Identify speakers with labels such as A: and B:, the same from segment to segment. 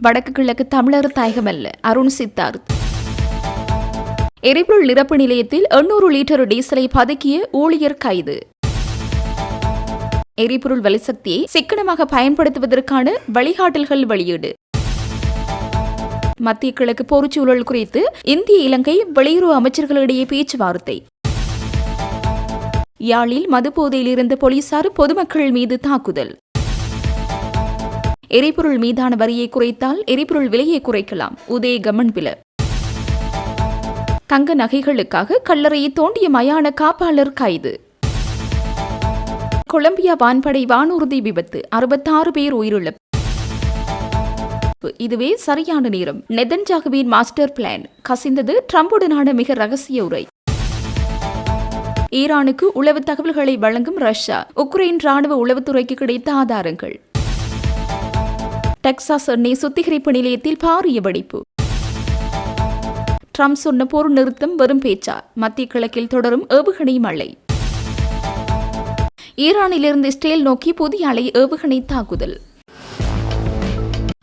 A: வடக்கு கிழக்கு தமிழர் தாயகமல்ல அருண் சித்தார்த். எரிபொருள் நிரப்பு நிலையத்தில் 800 லிட்டர் டீசலை பதுக்கிய ஊழியர் கைது. எரிபொருள் வலிசக்தியை சிக்கனமாக பயன்படுத்துவதற்கான வழிகாட்டல்கள் வெளியீடு. மத்திய கிழக்கு போர்ச்சூழல் குறித்து இந்திய இலங்கை வெளியுறவு அமைச்சர்களிடையே பேச்சுவார்த்தை. யாழில் மதுபோதையில் இருந்த போலீசார் பொதுமக்கள் மீது தாக்குதல். எரிபொருள் மீதான வரியை குறைத்தால் எரிபொருள் விலையை குறைக்கலாம், உதய கமன்பில. தங்க நகைகளுக்காக கல்லறையை தோண்டிய மயான காப்பாளர் கைது. கொலம்பியா வான்படை வானூர்தி விபத்து, 66 பேர் உயிரிழப்பு. இதுவே சரியான நேரம். நெதன்யாகுவின் மாஸ்டர் பிளான் கசிந்தது ட்ரம்புடனான மிக ரகசிய உரை. ஈரானுக்கு உளவு தகவல்களை வழங்கும் ரஷ்யா, உக்ரைன் ராணுவ உளவுத்துறைக்கு கிடைத்த ஆதாரங்கள். டெக்சாஸ் எண்ணெய் சுத்திகரிப்பு நிலையத்தில் பாரிய வெடிப்பு. ட்ரம்ப் சொன்ன போர் நிறுத்தம் வெறும் பேச்சா? மத்திய கிழக்கில் தொடரும் ஏவுகணை மழை. ஈரானிலிருந்து இஸ்ரேல் நோக்கி புதிய அலை ஏவுகணை தாக்குதல்.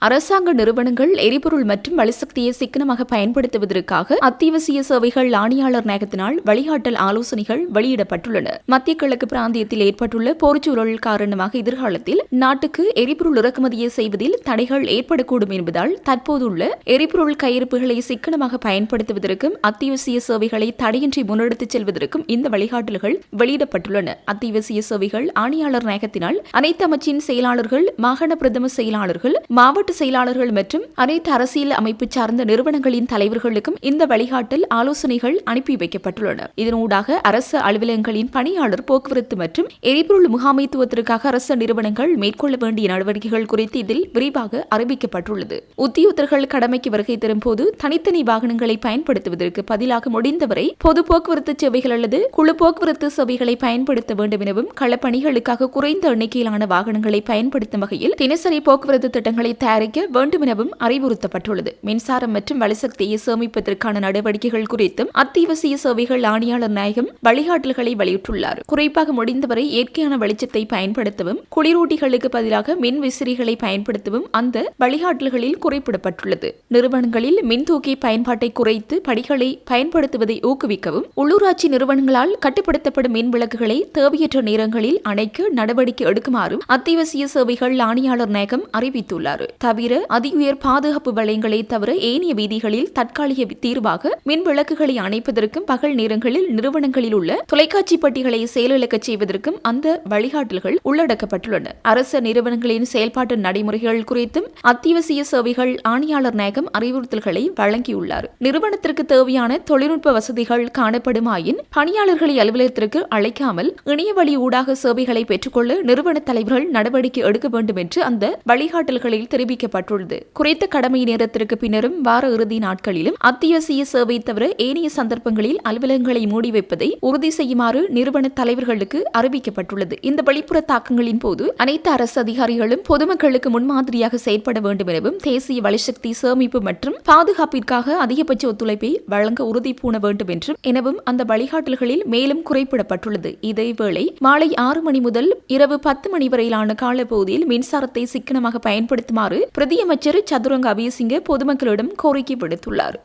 A: அரசாங்க நிறுவனங்கள் எரிபொருள் மற்றும் வலிசக்தியை சிக்கனமாக பயன்படுத்துவதற்காக அத்தியாவசிய சேவைகள் ஆணையாளர் நாயகத்தினால் வழிகாட்டல் ஆலோசனைகள் வெளியிடப்பட்டுள்ளன. மத்திய கிழக்கு பிராந்தியத்தில் ஏற்பட்டுள்ள போர்ச்சூழல் காரணமாக எதிர்காலத்தில் நாட்டுக்கு எரிபொருள் இறக்குமதியை செய்வதில் தடைகள் ஏற்படக்கூடும் என்பதால் தற்போதுள்ள எரிபொருள் கையிருப்புகளை சிக்கனமாக பயன்படுத்துவதற்கும் அத்தியாவசிய சேவைகளை தடையின்றி முன்னெடுத்துச் செல்வதற்கும் இந்த வழிகாட்டல்கள் வெளியிடப்பட்டுள்ளன. அத்தியாவசிய சேவைகள் ஆணையாளர் நாயகத்தினால் அனைத்து அமைச்சின் செயலாளர்கள், மாகாண பிரதம செயலாளர்கள், மாவட்ட செயலாளர்கள் மற்றும் அனைத்து அரசியல் அமைப்பு சார்ந்த நிறுவனங்களின் தலைவர்களுக்கும் இந்த வழிகாட்டல் ஆலோசனைகள் அனுப்பி வைக்கப்பட்டுள்ளன. இதனூடாக அரசு அலுவலகங்களின் பணியாளர் போக்குவரத்து மற்றும் எரிபொருள் முகாமைத்துவத்திற்காக அரசு நிறுவனங்கள் மேற்கொள்ள வேண்டிய நடவடிக்கைகள் குறித்து இதில் விரிவாக அறிவிக்கப்பட்டுள்ளது. உத்தியோகத்தர்கள் கடமைக்கு வருகை தரும் போது தனித்தனி வாகனங்களை பயன்படுத்துவதற்கு பதிலாக முடிந்தவரை பொது போக்குவரத்து சேவைகள் அல்லது குழு போக்குவரத்து சேவைகளை பயன்படுத்த வேண்டும் எனவும் களப்பணிகளுக்காக குறைந்த எண்ணிக்கையிலான வாகனங்களை பயன்படுத்தும் வகையில் தினசரி போக்குவரத்து திட்டங்களை தயாரிக்க வேண்டும் எனவும் அறிவுறுத்தப்பட்டுள்ளது. மின்சாரம் மற்றும் வலிசக்தியை சேமிப்பதற்கான நடவடிக்கைகள் குறித்தும் அத்தியாவசிய சேவைகள் ஆணையாளர் நாயகம் வழிகாட்டல்களை வெளியிட்டுள்ளார். குறிப்பாக முடிந்தவரை இயற்கையான வெளிச்சத்தை பயன்படுத்தவும் குளிரூட்டிகளுக்கு பதிலாக மின் விசிறிகளை பயன்படுத்தவும் அந்த வழிகாட்டல்களில் குறிப்பிடப்பட்டுள்ளது. நிறுவனங்களில் மின்தூக்கி பயன்பாட்டை குறைத்து படிகளை பயன்படுத்துவதை ஊக்குவிக்கவும் உள்ளூராட்சி நிறுவனங்களால் கட்டுப்படுத்தப்படும் மின் விளக்குகளை தேவையற்ற நேரங்களில் அணைக்க நடவடிக்கை எடுக்குமாறும் அத்தியாவசிய சேவைகள் ஆணையாளர் நாயகம் அறிவித்துள்ளார். தவிர அதிஉயர் பாதுகாப்பு வளையங்களை தவிர ஏனைய வீதிகளில் தற்காலிக தீர்வாக மின் விளக்குகளை அணைப்பதற்கும் பகல் நேரங்களில் நிறுவனங்களில் உள்ள தொலைக்காட்சி பட்டிகளை செயலிழக்கச் செய்வதற்கும் அந்த வழிகாட்டல்கள் உள்ளடக்கப்பட்டுள்ளன. அரசு நிறுவனங்களின் செயல்பாட்டு நடைமுறைகள் குறித்தும் அத்தியாவசிய சேவைகள் ஆணையாளர் நாயகம் அறிவுறுத்தல்களை வழங்கியுள்ளார். நிறுவனத்திற்கு தேவையான தொழில்நுட்ப வசதிகள் காணப்படுமாயின் பணியாளர்களை அலுவலகத்திற்கு அழைக்காமல் இணையவழி ஊடாக சேவைகளை பெற்றுக்கொள்ள நிறுவன தலைவர்கள் நடவடிக்கை எடுக்க வேண்டும் என்று அந்த வழிகாட்டல்களில் தெரிவிக்கப்பட்டுள்ளது. குறைத்த கடமை நேரத்திற்கு பின்னரும் வார இறுதி நாட்களிலும் அத்தியாவசிய சேவை தவிர ஏனைய சந்தர்ப்பங்களில் அலுவலகங்களை மூடி வைப்பதை உறுதி செய்யுமாறு நிறுவன தலைவர்களுக்கு அறிவிக்கப்பட்டுள்ளது. இந்த வெளிப்புற தாக்கங்களின் போது அனைத்து அரசு அதிகாரிகளும் பொதுமக்களுக்கு முன்மாதிரியாக செயற்பட வேண்டும் எனவும் தேசிய வலிசக்தி சேமிப்பு மற்றும் பாதுகாப்பிற்காக அதிகபட்ச ஒத்துழைப்பை வழங்க உறுதி பூண வேண்டும் எனவும் அந்த வழிகாட்டல்களில் மேலும் குறிப்பிடப்பட்டுள்ளது. இதேவேளை மாலை 6 மணி முதல் இரவு 10 மணி வரையிலான காலப்பகுதியில் மின்சாரத்தை சிக்கனமாக பயன்படுத்துமாறு பிரதியமைச்சர் சதுரங்க அபியசிங்க பொதுமக்களிடம் கோரிக்கை விடுத்துள்ளார்.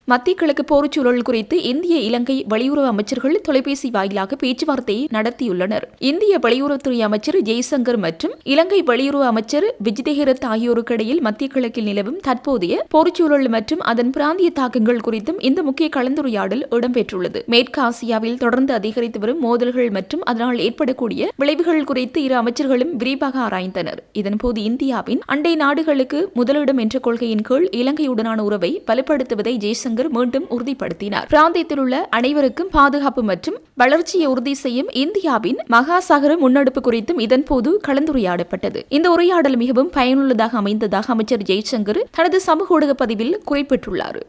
A: மத்திய கிழக்கு போர்ச்சூழல் குறித்து இந்திய இலங்கை வெளியுறவு அமைச்சர்கள் தொலைபேசி வாயிலாக பேச்சுவார்த்தையை நடத்தியுள்ளனர். இந்திய வெளியுறவுத்துறை அமைச்சர் ஜெய்சங்கர் மற்றும் இலங்கை வெளியுறவு அமைச்சர் விஜிதஹேரத் ஆகியோருக்கு இடையில் மத்திய கிழக்கில் நிலவும் தற்போதைய போர்ச்சூழல் மற்றும் அதன் பிராந்திய தாக்கங்கள் குறித்தும் இந்த முக்கிய கலந்துரையாடல் இடம்பெற்றுள்ளது. மேற்கு ஆசியாவில் தொடர்ந்து அதிகரித்து வரும் மோதல்கள் மற்றும் அதனால் ஏற்படக்கூடிய விளைவுகள் குறித்து இரு அமைச்சர்களும் விரிவாக ஆராய்ந்தனர். இதன்போது இந்தியாவின் அண்டை நாடுகளுக்கு முதலிடம் என்ற கொள்கையின் கீழ் இலங்கையுடனான உறவை வலுப்படுத்துவதை ஜெய்சங்கர் மீண்டும் உறுதிப்படுத்தினார். பிராந்தியத்தில் உள்ள அனைவருக்கும் பாதுகாப்பு மற்றும் வளர்ச்சியை உறுதி செய்யும் இந்தியாவின் மகாசாகர முன்னெடுப்பு குறித்தும் இதன்போது கலந்துரையாடப்பட்டது. இந்த உரையாடல் மிகவும் பயனுள்ளதாக அமைந்ததாக அமைச்சர் ஜெய்சங்கர் தனது சமூக ஊடக பதிவில் குறிப்பிட்டுள்ளார்.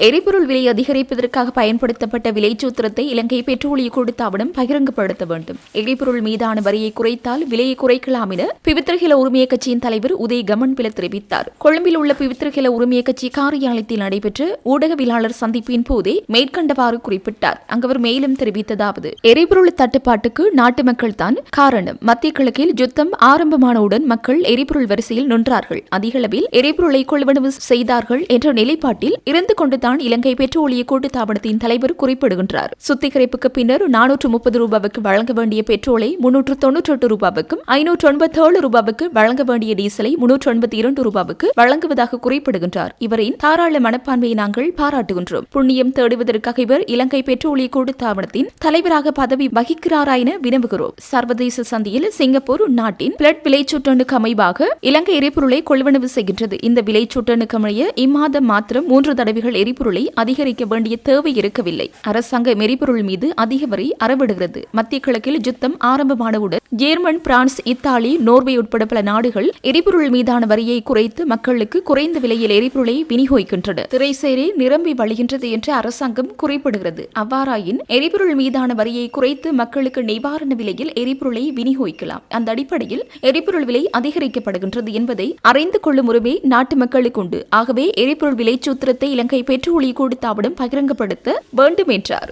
A: எரிபொருள் விலை அதிகரிப்பதற்காக பயன்படுத்தப்பட்ட விலைச்சூத்திரத்தை இலங்கை பெட்ரோலிய கூட்டுத்தாபனம் பகிரங்கப்படுத்த வேண்டும். எரிபொருள் மீதான வரியை குறைத்தால் விலையை குறைக்கலாம் என பிவித்திரகில உரிமைய கட்சியின் தலைவர் உதய கமன்பில தெரிவித்தார். கொழும்பில் உள்ள பிவித்திரகில உரிமைய கட்சி காரியாலயத்தில் நடைபெற்ற ஊடகவியலாளர் சந்திப்பின் போதே மேற்கண்டவாறு குறிப்பிட்டார். அங்கவர் மேலும் தெரிவித்ததாவது: எரிபொருள் தட்டுப்பாட்டுக்கு நாட்டு மக்கள் தான் காரணம். மத்திய கிழக்கில் யுத்தம் ஆரம்பமானவுடன் மக்கள் எரிபொருள் வரிசையில் நின்றார்கள். அதிகளவில் எரிபொருளை கொள்வனவு செய்தார்கள் என்ற நிலைப்பாட்டில் இருந்து கொண்டுதான் இலங்கை பெட்ரோலிய கூட்டுத்தாபனத்தின் தலைவர் குறிப்பிடுகின்றார். சுத்திகரிப்புக்கு பின்னர் 430 ரூபாய்க்கு வழங்க வேண்டிய பெட்ரோலை 398 ரூபாய்க்கும் 597 ரூபாய்க்கு வழங்க வேண்டிய டீசலை 382 ரூபாய்க்கு வழங்குவதாக குறிப்பிடுகின்றார். இவரின் தாராள மனப்பான்மையை நாங்கள் பாராட்டுகின்றோம். புண்ணியம் தேடுவதற்காக இவர் இலங்கை பெட்ரோலிய கூட்டுத்தாபனத்தின் தலைவராக பதவி வகிக்கிறாரா என வினவுகிறோம். சர்வதேச சந்தையில் சிங்கப்பூர் நாட்டின் பிளட் விலைச்சூட்டனுக்கு அமைவாக இலங்கை எரிபொருளை கொள்வனவு செய்கின்றது. இந்த விலைச்சூட்டனுக்கு அமைய இம்மாதம் மாத்திரம் 3 தடவைகள் எரிபொருளை அதிகரிக்க வேண்டிய தேவை இருக்கவில்லை. அரசாங்கம் எரிபொருள் மீது அதிக வரி அறவிடுகிறது. மத்திய கிழக்கில் யுத்தம் ஆரம்பமானவுடன் ஜெர்மன், பிரான்ஸ், இத்தாலி, நோர்வே உட்பட பல நாடுகள் எரிபொருள் மீதான வரியை குறைத்து மக்களுக்கு குறைந்த விலையில் எரிபொருளை விநியோகிக்கின்றன. திரைசேரி நிரம்பி வழிகின்றது என்று அரசாங்கம் குறிப்பிடுகிறது. அவ்வாறாயின் எரிபொருள் மீதான வரியை குறைத்து மக்களுக்கு நிவாரண விலையில் எரிபொருளை விநியோகிக்கலாம். அந்த அடிப்படையில் எரிபொருள் விலை அதிகரிக்கப்படுகின்றது என்பதை அறிந்து கொள்ளும் உரிமை நாட்டு மக்களுக்கு உண்டு. ஆகவே எரிபொருள் விலைச்சூத்திரத்தை இலங்கை பெட்ரோலிய கூட்டுத்தாபனம் பகிரங்கப்படுத்த வேண்டும் என்றார்.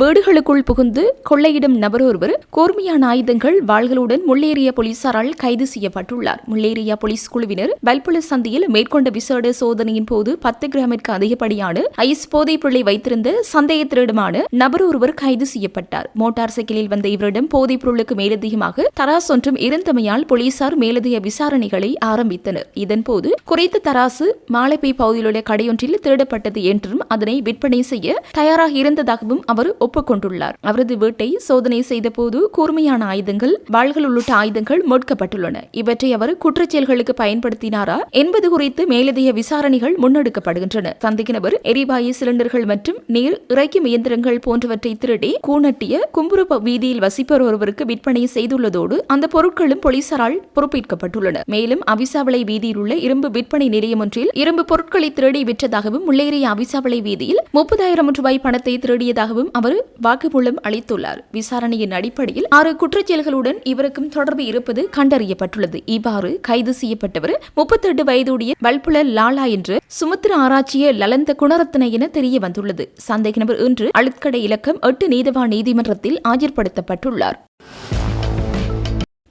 A: வீடுகளுக்குள் புகுந்து கொள்ளையிடும் நபர் ஒருவர் கூர்மையான ஆயுதங்கள் வாள்களுடன் முள்ளேரியா போலீசாரால் கைது செய்யப்பட்டுள்ளார். முள்ளேரியா போலீஸ் குழுவினர் பல்புல சந்தையில் மேற்கொண்ட விசேட சோதனையின் போது 10 கிராமிற்கு அதிகப்படியான ஐஸ் போதைப் பொருளை வைத்திருந்த சந்தேகத்திடமான நபர் ஒருவர் கைது செய்யப்பட்டார். மோட்டார் சைக்கிளில் வந்த இவரிடம் போதைப் பொருளுக்கு மேலதிகமாக தராசு ஒன்றும் இருந்தமையால் போலீசார் மேலதிக விசாரணைகளை ஆரம்பித்தனர். இதன்போது குறித்த தராசு மாலைப்பை பகுதியில் உள்ள கடையொன்றில் திருடப்பட்டது என்றும் அதனை விற்பனை செய்ய தயாராக இருந்ததாகவும் அவர் ஒப்புக்கொண்டுள்ளார். அவரது வீட்டை சோதனை செய்த போது கூர்மையான ஆயுதங்கள், வாள்கள் உள்ளிட்ட ஆயுதங்கள் மீட்கப்பட்டுள்ளன. இவற்றை அவர் குற்றச்செயல்களுக்கு பயன்படுத்தினாரா என்பது குறித்து மேலதிக விசாரணைகள் முன்னெடுக்கப்படுகின்றன. சந்தேக நபர் எரிவாயு சிலிண்டர்கள் மற்றும் நீர் இறைக்கும் இயந்திரங்கள் போன்றவற்றை திருடி கூனட்டிய கும்புரு வீதியில் வசிப்பவர் ஒருவருக்கு விற்பனை செய்துள்ளதோடு அந்த பொருட்களும் போலீசாரால் பொறுப்பேற்கப்பட்டுள்ளன. மேலும் அவிசாவளை வீதியில் உள்ள இரும்பு விற்பனை நிலையம் ஒன்றில் இரும்பு பொருட்களை திருடி விற்றதாகவும் முள்ளேறிய அவிசாவளை வீதியில் 30,000 ரூபாய் பணத்தை திருடியதாகவும் அவர் வாக்குமூலம் அளித்துள்ளார். விசாரணையின் அடிப்படையில் 6 குற்றச்செயல்களுடன் இவருக்கும் தொடர்பு இருப்பது கண்டறியப்பட்டுள்ளது. இவ்வாறு கைது செய்யப்பட்டவர் 38 வயதுடைய பல்புல லாலா என்று சுமத்திர ஆராய்ச்சிய லலந்த குணரத்ன என தெரிய வந்துள்ளது. சந்தேக நபர் இன்று அழுத்கடை இலக்கம் 8 நீதவான் நீதிமன்றத்தில் ஆஜர்படுத்தப்பட்டுள்ளார்.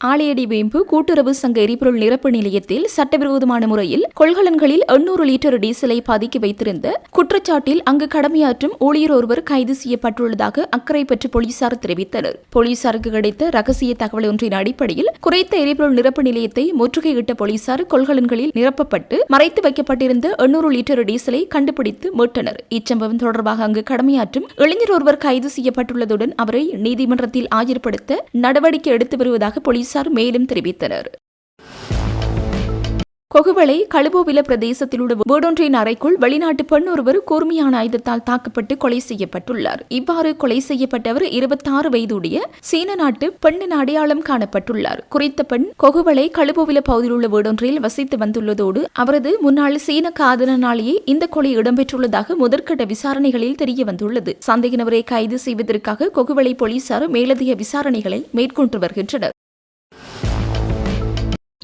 A: ஆலையடி வேம்பு கூட்டுறவு சங்க எரிபொருள் நிரப்பு நிலையத்தில் சட்டவிரோதமான முறையில் கொள்கலன்களில் 800 லிட்டர் டீசலை பதுக்கி வைத்திருந்த குற்றச்சாட்டில் அங்கு கடமையாற்றும் ஊழியர் ஒருவர் கைது செய்யப்பட்டுள்ளதாக அக்கறை பெற்று போலீசார் தெரிவித்தனர். போலீசாருக்கு கிடைத்த ரகசிய தகவல் ஒன்றின் அடிப்படையில் குறைத்த எரிபொருள் நிரப்பு நிலையத்தை முற்றுகையிட்ட போலீசார் கொள்கலன்களில் நிரப்பப்பட்டு மறைத்து வைக்கப்பட்டிருந்த 800 லிட்டர் டீசலை கண்டுபிடித்து மீட்டனர். இச்சம்பவம் தொடர்பாக அங்கு கடமையாற்றும் இளைஞர் ஒருவர் கைது செய்யப்பட்டுள்ளதுடன் அவரை நீதிமன்றத்தில் ஆஜர்படுத்த நடவடிக்கை எடுத்து வருவதாக போலீசார் மேலும் தெரிவித்தனர். கொகுவளை கழுபோவில பிரதேசத்தில் உள்ள வீடொன்றின் அறைக்குள் வெளிநாட்டு பெண் ஒருவர் கூர்மையான ஆயுதத்தால் தாக்கப்பட்டு கொலை செய்யப்பட்டுள்ளார். இவ்வாறு கொலை செய்யப்பட்டவர் 26 வயதுடைய சீன நாட்டு பெண்ணின் அடையாளம் காணப்பட்டுள்ளார். குறித்த பெண் கொகுவளை கழுபோவில பகுதியில் உள்ள வீடொன்றில் வசித்து வந்துள்ளதோடு அவரது முன்னாள் சீன காதலனாலேயே இந்த கொலை இடம்பெற்றுள்ளதாக முதற்கட்ட விசாரணைகளில் தெரிய வந்துள்ளது. சந்தேக நபரை கைது செய்வதற்காக கொகுவளை போலீசார் மேலதிக விசாரணைகளை மேற்கொண்டு வருகின்றனர்.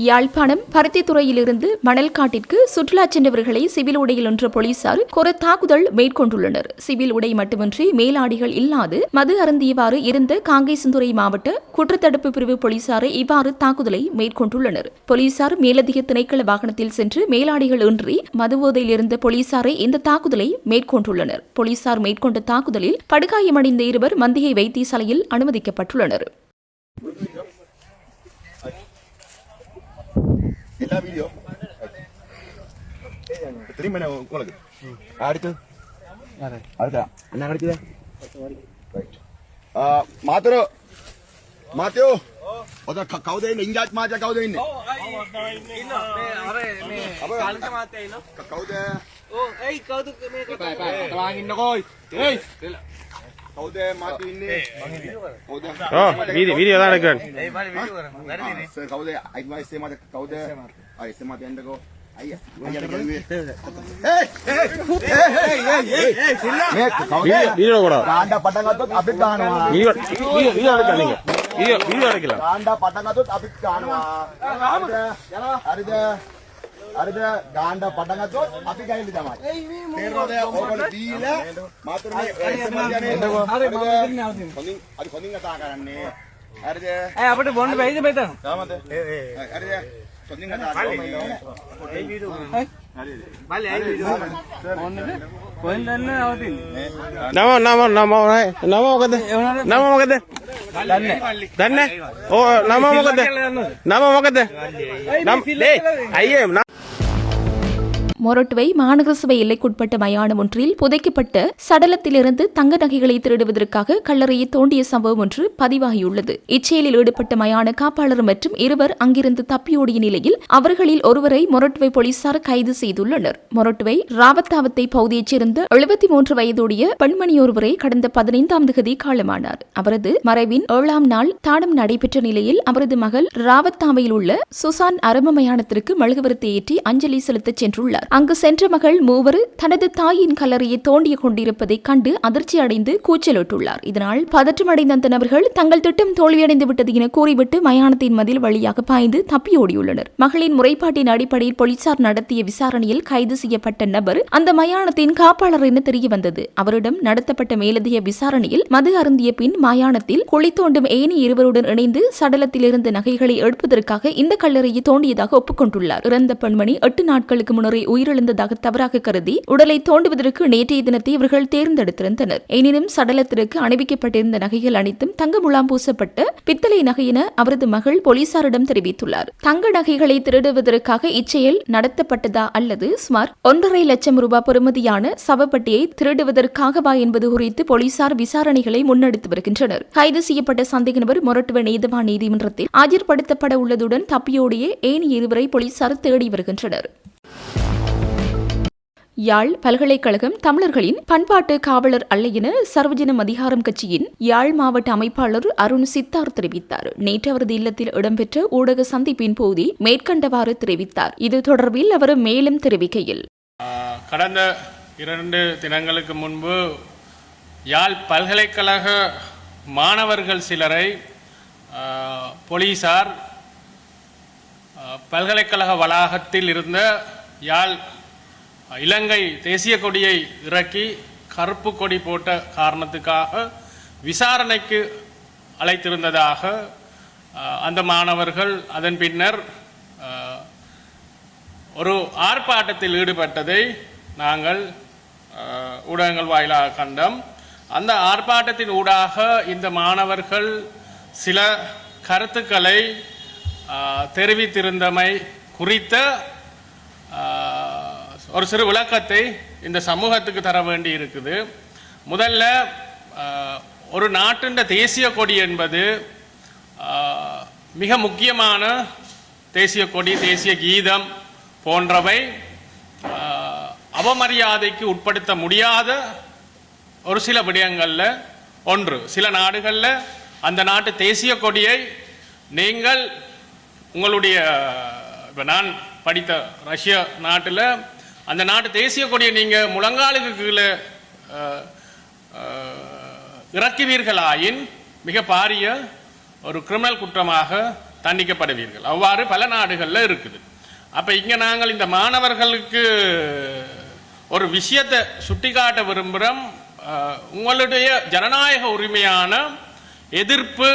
A: யாழ்ப்பாணம் பருத்தித்துறையிலிருந்து மணல்காட்டிற்கு சுற்றுலா சென்றவர்களை சிவில் உடையில் ஒன்ற போலீசார் கொர தாக்குதல் மேற்கொண்டுள்ளனர். சிவில் உடை மட்டுமின்றி மேலாடிகள் இல்லாது மது அருந்தியவாறு இருந்த காங்கேசன்துறை மாவட்ட குற்றத்தடுப்பு பிரிவு போலீசாரை இவ்வாறு தாக்குதலை மேற்கொண்டுள்ளனர். போலீசார் மேலதிக திணைக்கள வாகனத்தில் சென்று மேலாடிகள் இன்றி மதுபோதையில் இருந்த போலீசாரை இந்த தாக்குதலை மேற்கொண்டுள்ளனர். போலீசார் மேற்கொண்ட தாக்குதலில் படுகாயமடைந்த இருவர் மந்திகை வைத்தியசாலையில் அனுமதிக்கப்பட்டுள்ளனர்.
B: எல்லா வீடியோ திரும்ப உங்களுக்கு அடுத்து அடுத்தா என்ன கிடைக்குது මාතර මාතයෝ ඔත කවුද ඉන්නේ ඉංග්‍රීසි මාතයා කවුද ඉන්නේ ඉන්නවා මේ අර මේ කාලික මාතයා ඉන්නවා කවුද ඔව් එයි කවුද මේ කතාවන් ඉන්නකෝ එයි කවුද මාතේ ඉන්නේ කවුද
C: වීඩියෝ දාන්න ගන්න
B: ඒ මාතේ වීඩියෝ කරමු වැරදිනේ සර් කවුද අයිවයිස් ඒ මාතේ කවුද ආ ඒ මාතේ යන්නකෝ
C: வீடியோ கூட
B: Ganda patang atut abit kanwa.
C: Video எடுக்காதீங்க வீடியோ எடுக்கலாம்
B: Ganda patang atut abit kanwa. Arida ganda patang atut abit kain di tamat. Terode ogon dila matur me Ari koning kata karanne. Arida
D: අපිට බොන්න බැයිද මෙතන?
B: Tamate. Arida koning kata karanne.
D: බල්ලේ ඇයි video ඕන්නද? කොහෙන්ද යන්නේ නවතින්නේ?
C: නම මොකද දන්නේ ඕ නම මොකද අයියේ
A: மொரட்டுவை மாநகர சபை எல்லைக்குட்பட்ட மயானம் ஒன்றில் புதைக்கப்பட்ட சடலத்திலிருந்து தங்க நகைகளை திருடுவதற்காக கல்லறையை தோண்டிய சம்பவம் ஒன்று பதிவாகியுள்ளது. இச்செயலில் ஈடுபட்ட மயான காப்பாளர் மற்றும் இருவர் அங்கிருந்து தப்பியோடிய நிலையில் அவர்களில் ஒருவரை மொரட்டுவை போலீசார் கைது செய்துள்ளனர். மொரட்டுவை ராவத்தாவத்தை பகுதியைச் சேர்ந்த 73 வயதுடைய பெண்மணியொருவரை கடந்த 15ஆம் தேதி காலமானார். அவரது மறைவின் 7ஆம் நாள் தானம் நடைபெற்ற நிலையில் அவரது மகள் ராவத்தாவையில் உள்ள சுசான் அரப மயானத்திற்கு மெழுகுவர்த்தி ஏற்றி அஞ்சலி செலுத்தச் சென்றுள்ளார். அங்கு சென்ற மகள் மூவர் தனது தாயின் கல்லறையை தோண்டிய கொண்டிருப்பதை கண்டு அதிர்ச்சி அடைந்து கூச்சலிட்டுள்ளார். இதனால் பதற்றமடைந்த அந்த நபர்கள் தங்கள் திட்டம் தோல்வியடைந்து விட்டது என கூறிவிட்டு மயானத்தின் மதில் வழியாக பாய்ந்து தப்பியோடியுள்ளனர். மகளின் முறைப்பாட்டின் அடிப்படையில் போலீசார் நடத்திய விசாரணையில் கைது செய்யப்பட்ட நபர் அந்த மயானத்தின் காப்பாளர் என தெரியவந்தது. அவரிடம் நடத்தப்பட்ட மேலதிக விசாரணையில் மது அருந்திய பின் மயானத்தில் குழி தோண்டும் ஏனி இருவருடன் இணைந்து சடலத்தில் இருந்த நகைகளை எடுப்பதற்காக இந்த கல்லறையை தோண்டியதாக ஒப்புக்கொண்டுள்ளார். இறந்த பெண்மணி 8 நாட்களுக்கு முன்னரே உயிரிழந்ததாக தவறாக கருதி உடலை தோண்டுவதற்கு நேற்றைய தினத்தை இவர்கள் தேர்ந்தெடுத்திருந்தனர். எனினும் சடலத்திற்கு அணிவிக்கப்பட்டிருந்த நகைகள் அனைத்தும் தங்க முலாம் பூசப்பட்ட பித்தளை நகை என அவரது மகள் போலீசாரிடம் தெரிவித்துள்ளார். தங்க நகைகளை திருடுவதற்காக இச்செயல் நடத்தப்பட்டதா அல்லது சுமார் 1.5 லட்சம் ரூபாய் பெறுமதியான சவப்பட்டியை திருடுவதற்காகவா என்பது குறித்து போலீசார் விசாரணைகளை முன்னெடுத்து வருகின்றனர். கைது செய்யப்பட்ட சந்தேக நபர் மொரட்டுவ நீதவான் நீதிமன்றத்தில் ஆஜர்படுத்தப்பட உள்ளதுடன் தப்பியோடிய ஏனைய இருவரை போலீசார் தேடி வருகின்றனர். யாழ் பல்கலைக்கழகம் தமிழர்களின் பண்பாட்டு காவலர் அல்ல என சர்வஜன அதிகாரம் கட்சியின் யாழ் மாவட்ட அமைப்பாளர் அருண் சித்தார் தெரிவித்தார். நேற்று அவரது இல்லத்தில் இடம்பெற்ற ஊடக சந்திப்பின் போது மேற்கண்டவாறு தெரிவித்தார். இது தொடர்பில் அவர் மேலும் தெரிவிக்கையில்,
E: கடந்த 2 தினங்களுக்கு முன்பு யாழ் பல்கலைக்கழக மாணவர்கள் சிலரை போலீசார் பல்கலைக்கழக வளாகத்தில் இருந்த யாழ் இலங்கை தேசிய கொடியை இறக்கி கருப்பு கொடி போட்ட காரணத்துக்காக விசாரணைக்கு அழைத்திருந்ததாக அந்த மாணவர்கள் அதன் பின்னர் ஒரு ஆர்ப்பாட்டத்தில் ஈடுபட்டதை நாங்கள் ஊடகங்கள் வாயிலாக கண்டோம். அந்த ஆர்ப்பாட்டத்தின் ஊடாக இந்த மாணவர்கள் சில கருத்துக்களை தெரிவித்திருந்தமை குறித்த ஒரு சிறு விளக்கத்தை இந்த சமூகத்துக்கு தர வேண்டி இருக்குது. முதல்ல ஒரு நாட்டின் தேசிய கொடி என்பது மிக முக்கியமான தேசிய கொடி, தேசிய கீதம் போன்றவை அவமரியாதைக்கு உட்படுத்த முடியாத ஒரு சில விடயங்களில் ஒன்று. சில நாடுகளில் அந்த நாட்டு தேசிய கொடியை நீங்கள் உங்களுடைய, இப்போ நான் படித்த ரஷ்ய நாட்டில் அந்த நாட்டு தேசிய கொடியை நீங்கள் முழங்காலுக்கு கீழே இறக்குவீர்களாயின் மிக பாரிய ஒரு கிரிமினல் குற்றமாக தண்டிக்கப்படுவீர்கள். அவ்வாறு பல நாடுகளில் இருக்குது. அப்போ இங்கே நாங்கள் இந்த மாணவர்களுக்கு ஒரு விஷயத்தை சுட்டிக்காட்ட விரும்புகிறோம். உங்களுடைய ஜனநாயக உரிமையான எதிர்ப்பு,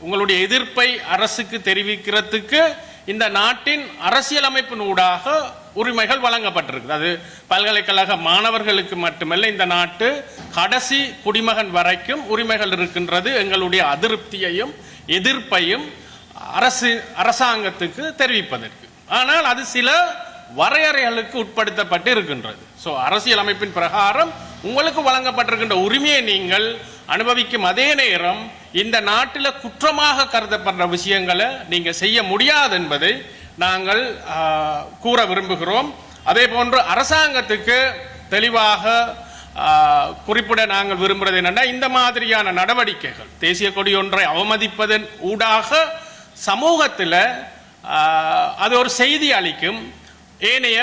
E: உங்களுடைய எதிர்ப்பை அரசுக்கு தெரிவிக்கிறதுக்கு இந்த நாட்டின் அரசியலமைப்பின் ஊடாக உரிமைகள் வழங்கப்பட்டிருக்கு. அது பல்கலைக்கழக மாணவர்களுக்கு மட்டுமல்ல, இந்த நாட்டு கடைசி குடிமகன் வரைக்கும் உரிமைகள் இருக்கின்றது. எங்களுடைய அதிருப்தியையும் எதிர்ப்பையும் அரசாங்கத்துக்கு தெரிவிப்பதற்கு. ஆனால் அது சில வரையறைகளுக்கு உட்படுத்தப்பட்டு இருக்கின்றது. ஸோ அரசியலமைப்பின் பிரகாரம் உங்களுக்கு வழங்கப்பட்டிருக்கின்ற உரிமையை நீங்கள் அனுபவிக்கும் அதே நேரம் இந்த நாட்டில் குற்றமாக கருதப்படுற விஷயங்களை நீங்கள் செய்ய முடியாது என்பதை நாங்கள் கூற விரும்புகிறோம். அதே போன்று அரசாங்கத்துக்கு தெளிவாக குறிப்பிட நாங்கள் விரும்புகிறது என்னென்னா, இந்த மாதிரியான நடவடிக்கைகள், தேசிய கொடி ஒன்றை அவமதிப்பதன் ஊடாக சமூகத்தில் அது ஒரு செய்தி அளிக்கும். ஏனைய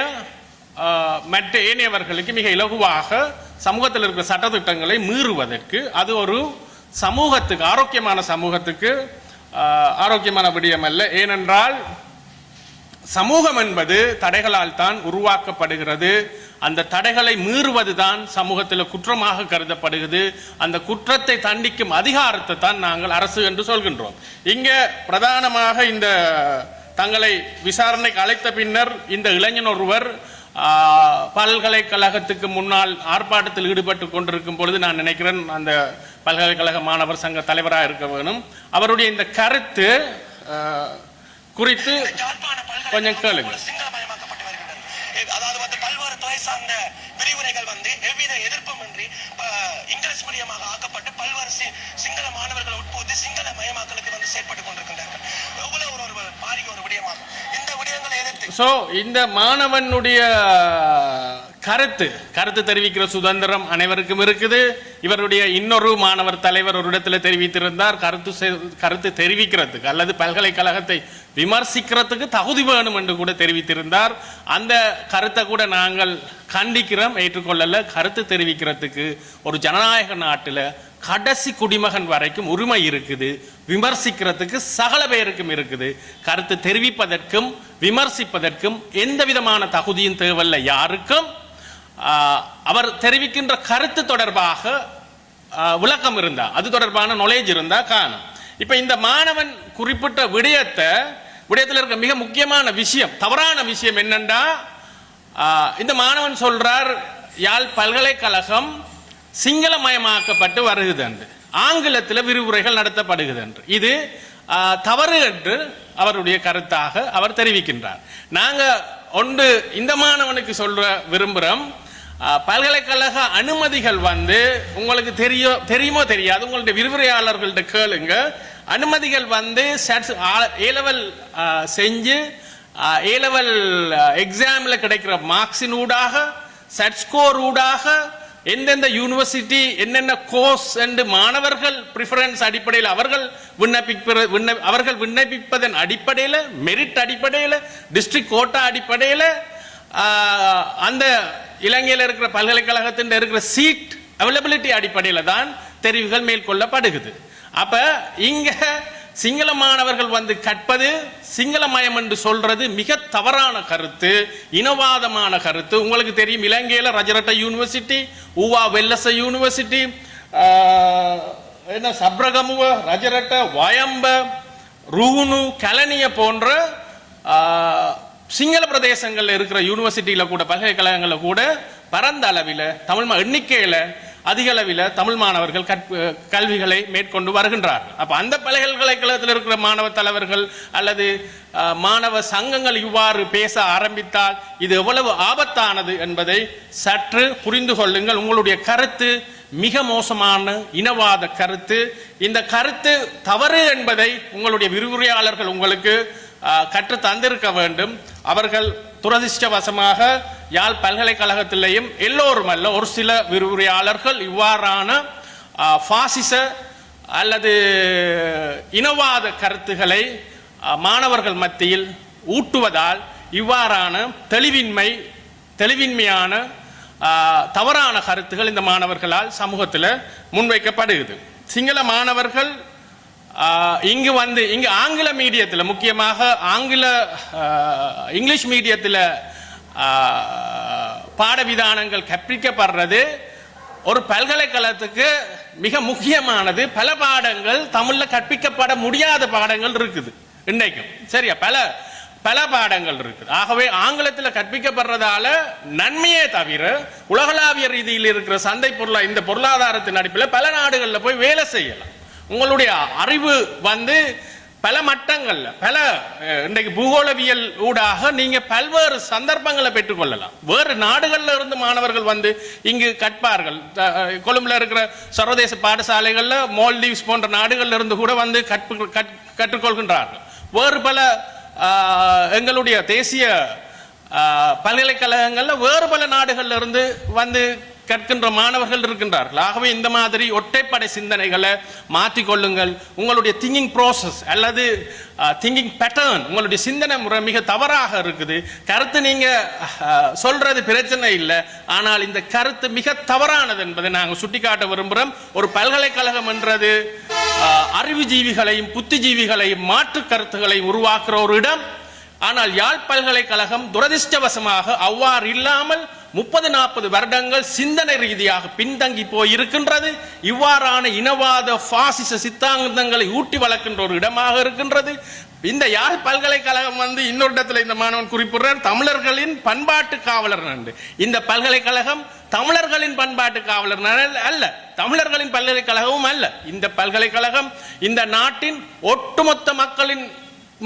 E: மற்ற ஏனையவர்களுக்கு மிக இலகுவாக சமூகத்தில் இருக்கிற சட்டத்திட்டங்களை மீறுவதற்கு அது ஒரு சமூகத்துக்கு ஆரோக்கியமான சமூகத்துக்கு ஆரோக்கியமான விடயம் அல்ல. ஏனென்றால் சமூகம் என்பது தடைகளால் தான் உருவாக்கப்படுகிறது. அந்த தடைகளை மீறுவதுதான் சமூகத்தில் குற்றமாக கருதப்படுகிறது. அந்த குற்றத்தை தண்டிக்கும் அதிகாரத்தை தான் நாங்கள் அரசு என்று சொல்கின்றோம். இங்க பிரதானமாக இந்த தங்களை விசாரணைக்கு அழைத்த பின்னர் இந்த இளைஞன் ஒருவர் பல்கலைக்கழகத்துக்கு முன்னால் ஆர்ப்பாட்டத்தில் ஈடுபட்டு கொண்டிருக்கும் பொழுது நான் நினைக்கிறேன் அந்த பல்கலைக்கழக மாணவர் சங்க தலைவராக இருக்க வேணும். அவருடைய இந்த கருத்து குறித்து கொஞ்சம் கேளுங்க.
F: அதாவது வந்து பல்வேறு துறை சார்ந்த விரிவுரைகள் வந்து எவ்வித எதிர்ப்புமின்றி இங்கிலீஷ் மீடியமாக ஆக்கப்பட்டு பல்வேறு சிங்கள மாணவர்கள் உட்புகுத்தி சிங்கள மயமாக்கலுக்கு வந்து செயற்பட்டுக் கொண்டிருக்கின்றார்கள். எவ்வளவு ஒரு பாரிய ஒரு விடயமாகும் இந்த விடயங்களை எதிர்த்து.
E: சோ இந்த மாணவனுடைய கருத்து தெரிவிக்கிற சுதந்திரம் அனைவருக்கும் இருக்குது. இவருடைய இன்னொரு மாணவர் தலைவர் ஒரு இடத்துல தெரிவித்திருந்தார், கருத்து தெரிவிக்கிறதுக்கு அல்லது பல்கலைக்கழகத்தை விமர்சிக்கிறதுக்கு தகுதி வேணும் என்று கூட தெரிவித்திருந்தார். அந்த கருத்தை கூட நாங்கள் கண்டிக்கிறோம், ஏற்றுக்கொள்ளல. கருத்து தெரிவிக்கிறதுக்கு ஒரு ஜனநாயக நாட்டில் கடைசி குடிமகன் வரைக்கும் உரிமை இருக்குது. விமர்சிக்கிறதுக்கு சகல பேருக்கும் இருக்குது. கருத்து தெரிவிப்பதற்கும் விமர்சிப்பதற்கும் எந்த விதமான தகுதியும் தேவையில்லை யாருக்கும். அவர் தெரிவிக்கின்ற கருத்து தொடர்பாக விளக்கம் இருந்தா, அது தொடர்பான நாலேஜ் இருந்தா காணும். இப்ப இந்த மாணவன் குறிப்பிட்ட விடயத்தில் இருக்க மிக முக்கியமான விஷயம், தவறான விஷயம் என்னண்டா, இந்த மாணவன் சொல்றார் யாழ் பல்கலைக்கழகம் சிங்களமயமாக்கப்பட்டு வருகிறது என்று, ஆங்கிலத்தில் விரிவுரைகள் நடத்தப்படுகிறது என்று. இது தவறு என்று அவருடைய கருத்தாக அவர் தெரிவிக்கின்றார். நாங்க ஒன்று இந்த மாணவனுக்கு சொல்ற விரும்புகிறோம், பல்கலைக்கழக அனுமதிகள் வந்து உங்களுக்கு தெரியுமோ தெரியாது, உங்களுடைய விரிவுரையாளர்கள்ட்ட கேளுங்க. அனுமதிகள் வந்து ஏ லெவல் செஞ்சு ஏ லெவல் எக்ஸாமில் கிடைக்கிற மார்க்ஸின் ஊடாக செட் ஸ்கோர் ஊடாக எந்தெந்த யூனிவர்சிட்டி என்னென்ன கோர்ஸ் என்று மாணவர்கள் ப்ரிஃபரன்ஸ் அடிப்படையில் அவர்கள் விண்ணப்பிப்பதன் அடிப்படையில், மெரிட் அடிப்படையில், டிஸ்ட்ரிக்ட் கோட்டா அடிப்படையில், அந்த இலங்கையில் இருக்கிற பல்கலைக்கழகத்தின் இருக்கிற சீட் அவைலபிலிட்டி அடிப்படையில் தான் தெரிவுகள் மேற்கொள்ளப்படுகிறது. அப்ப இங்க சிங்கள மாணவர்கள் வந்து கற்பது சிங்களமயம் என்று சொல்றது மிக தவறான கருத்து, இனவாதமான கருத்து. உங்களுக்கு தெரியும், இலங்கையில ரஜரட்ட யூனிவர்சிட்டி, ஊவா வெல்லச யூனிவர்சிட்டி, என்ன சப்ரகமுவ, ரஜரட்ட, வயம்ப, ரூனு, கலனிய போன்ற சிங்கள பிரதேசங்கள்ல இருக்கிற யூனிவர்சிட்டியில கூட, பல்கலைக்கழகங்கள்ல கூட பரந்த அளவில் தமிழ் எண்ணிக்கையில அதிக அளவில் தமிழ் மாணவர்கள் கல்விகளை மேற்கொண்டு வருகின்றார்கள். அப்ப அந்த பல்கலைக்கழகத்தில் இருக்கிற மாணவ தலைவர்கள் அல்லது மாணவ சங்கங்கள் இவ்வாறு பேச ஆரம்பித்தால் இது எவ்வளவு ஆபத்தானது என்பதை சற்று புரிந்து கொள்ளுங்கள். உங்களுடைய கருத்து மிக மோசமான இனவாத கருத்து. இந்த கருத்து தவறு என்பதை உங்களுடைய விரிவுரையாளர்கள் உங்களுக்கு கற்று தந்திருக்க வேண்டும். அவர்கள் துரதிர்ஷ்டவசமாக யாழ் பல்கலைக்கழகத்திலேயும் எல்லோரும் அல்ல, ஒரு சில விரிவுரையாளர்கள் இவ்வாறான பாசிச அல்லது இனவாத கருத்துக்களை மாணவர்கள் மத்தியில் ஊட்டுவதால் இவ்வாறான தெளிவின்மையான தவறான கருத்துகள் இந்த மாணவர்களால் சமூகத்தில் முன்வைக்கப்படுகிறது. சிங்கள மாணவர்கள் இங்கு வந்து இங்கு ஆங்கில மீடியத்தில், முக்கியமாக இங்கிலீஷ் மீடியத்தில் பாடவிதானங்கள் கற்பிக்கப்படுறது ஒரு பல்கலைக்கழகத்துக்கு மிக முக்கியமானது. பல பாடங்கள் தமிழ்ல கற்பிக்கப்பட முடியாத பாடங்கள் இருக்குது இன்றைக்கும், சரியா? பல பாடங்கள் இருக்குது. ஆகவே ஆங்கிலத்தில் கற்பிக்கப்படுறதால நன்மையே தவிர உலகளாவிய ரீதியில் இருக்கிற சந்தை இந்த பொருளாதாரத்தின் அடிப்படையில் பல நாடுகளில் போய் வேலை செய்யலாம். உங்களுடைய அறிவு வந்து பல மட்டங்கள்ல இன்றைக்கு பூகோளவியல் ஊடாக நீங்க பல்வேறு சந்தர்ப்பங்களை பெற்றுக்கொள்ளலாம். வேறு நாடுகள்ல இருந்து மாணவர்கள் வந்து இங்கு கற்பார்கள். கொழும்புல இருக்கிற சர்வதேச பாடசாலைகள்ல, மால்தீவ்ஸ் போன்ற நாடுகள்ல இருந்து கூட வந்து கற்றுக்கொள்கின்றார்கள். வேறு பல எங்களுடைய தேசிய பல்கலைக்கழகங்கள்ல வேறு பல நாடுகள்ல இருந்து வந்து கற்கின்ற மாணவர்கள் இருக்கின்றார்கள். ஆகவே இந்த மாதிரி ஒற்றைப்படை சிந்தனைகளை மாற்றிக்கொள்ளுங்கள். உங்களுடைய திங்கிங் ப்ராசஸ் அல்லது திங்கிங் பேட்டர்ன், உங்களுடைய சிந்தனை முறை மிக தவறாக இருக்குது. கருத்து நீங்க சொல்றது பிரச்சனை இல்லை, ஆனால் இந்த கருத்து மிக தவறானது என்பதை நாங்கள் சுட்டிக்காட்ட விரும்புகிறோம். ஒரு பல்கலைக்கழகம் என்றது அறிவுஜீவிகளையும் புத்திஜீவிகளையும் மாற்று கருத்துக்களை உருவாக்குற ஒரு இடம். ஆனால் யாழ் பல்கலைக்கழகம் துரதிர்ஷ்டவசமாக அவ்வாறு இல்லாமல் 30-40 வருடங்கள் சிந்தனை ரீதியாக பின்தங்கி போயிருக்கின்றது. இவ்வாறான இனவாத பாசிச சித்தாந்தங்களை ஊட்டி வளர்க்கின்ற ஒரு இடமாக இருக்கின்றது. இந்த யாழ் பல்கலைக்கழகம் இன்னொரு இடத்துல இந்த மாணவன் குறிப்பிடுறார், தமிழர்களின் பண்பாட்டு காவலர் நண்டு. இந்த பல்கலைக்கழகம் தமிழர்களின் பண்பாட்டு காவலர் அல்ல, தமிழர்களின் பல்கலைக்கழகமும் அல்ல. இந்த பல்கலைக்கழகம் இந்த நாட்டின் ஒட்டுமொத்த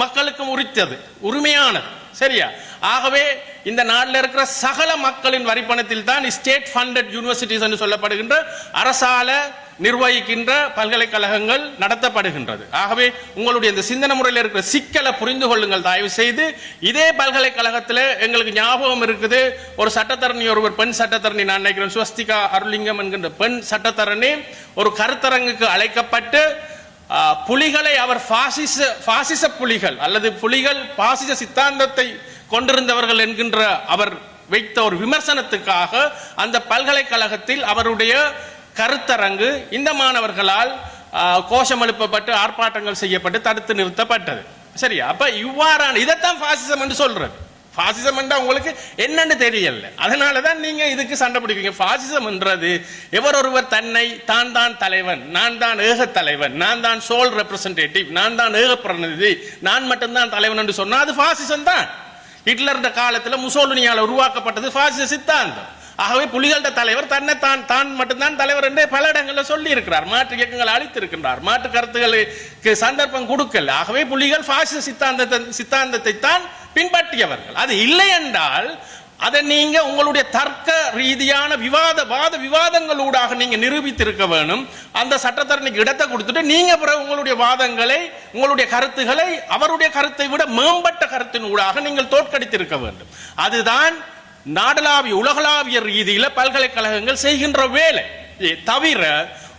E: மக்களுக்கும் உரித்தது, உரிமையானது. சரியா? ஆகவே இந்த நாட்டில் இருக்கிற சகல மக்களின் வரிப்பணத்தில் தான் ஸ்டேட் ஃபண்டட் யூனிவர்சிட்டிஸ் என்று சொல்லப்படுகின்ற அரசால நிர்வகிக்கின்ற பல்கலைக்கழகங்கள் நடத்தப்படுகின்றது. ஆகவே உங்களுடைய இந்த சிந்தனை முறையில் இருக்கிற சிக்கலை புரிந்து கொள்ளுங்கள் தயவு செய்து. இதே பல்கலைக்கழகத்தில் எங்களுக்கு ஞாபகம் இருக்குது, ஒரு சட்டத்தரணி, ஒருவர் பெண் சட்டத்தரணி, நான் நினைக்கிறேன் சுவஸ்திகா அருளிங்கம் என்கின்ற பெண் சட்டத்தரணி ஒரு கருத்தரங்குக்கு அழைக்கப்பட்டு புலிகளை அவர் பாசிச புலிகள் அல்லது புலிகள் பாசிச சித்தாந்தத்தை கொண்டிருந்தவர்கள் என்கின்ற அவர் வைத்த ஒரு விமர்சனத்துக்காக அந்த பல்கலைக்கழகத்தில் அவருடைய கருத்தரங்கு இந்த மாணவர்களால் கோஷம் எழுப்பப்பட்டு ஆர்ப்பாட்டங்கள் செய்யப்பட்டு தடுத்து நிறுத்தப்பட்டது. சரியா? அப்ப இவ்வாறான இதைத்தான் பாசிசம் என்று சொல்றது. பாசிசம் என்றா உங்களுக்கு என்னன்னு தெரியல, அதனாலதான் நீங்க இதுக்கு சண்டை பிடிப்பீங்க. பாசிசம் என்றது எவரொருவர் தன்னை தான் தலைவன், நான் தான் ஏக தலைவன், நான் தான் சோல் ரெப்ரசன்டேட்டிவ், நான் தான் ஏக பிரதிநிதி, நான் மட்டும்தான் தலைவன் என்று சொன்னா அது பாசிசம் தான். ஹிட்லர் காலத்தில் முசோலினியால் உருவாக்கப்பட்டது பாசிச சித்தாந்தம். ஆகவே புலிகள தலைவர் தன்னை தான் மட்டும்தான் தலைவர் என்று பல இடங்களில் சொல்லி இருக்கிறார். மாற்று இயக்கங்களை அளித்திருக்கின்றார், மாற்று கருத்துக்களுக்கு சந்தர்ப்பம் கொடுக்கல. ஆகவே புலிகள் பாசிச சித்தாந்தத்தை தான் பின்பற்றியவர்கள். அது இல்லை என்றால் அதை நீங்க உங்களுடைய தர்க்க ரீதியான விவாதங்களூடாக நீங்க நிரூபித்திருக்க வேணும். அந்த சட்டத்தரணிக்கு இடத்தை கொடுத்துட்டு நீங்க பிறகு உங்களுடைய வாதங்களை, உங்களுடைய கருத்துக்களை அவருடைய கருத்தை விட மேம்பட்ட கருத்தின் ஊடாக நீங்கள் தோற்கடித்திருக்க வேண்டும். அதுதான் நாடளாவிய உலகளாவிய ரீதியில பல்கலைக்கழகங்கள் செய்கின்ற வேலை. தவிர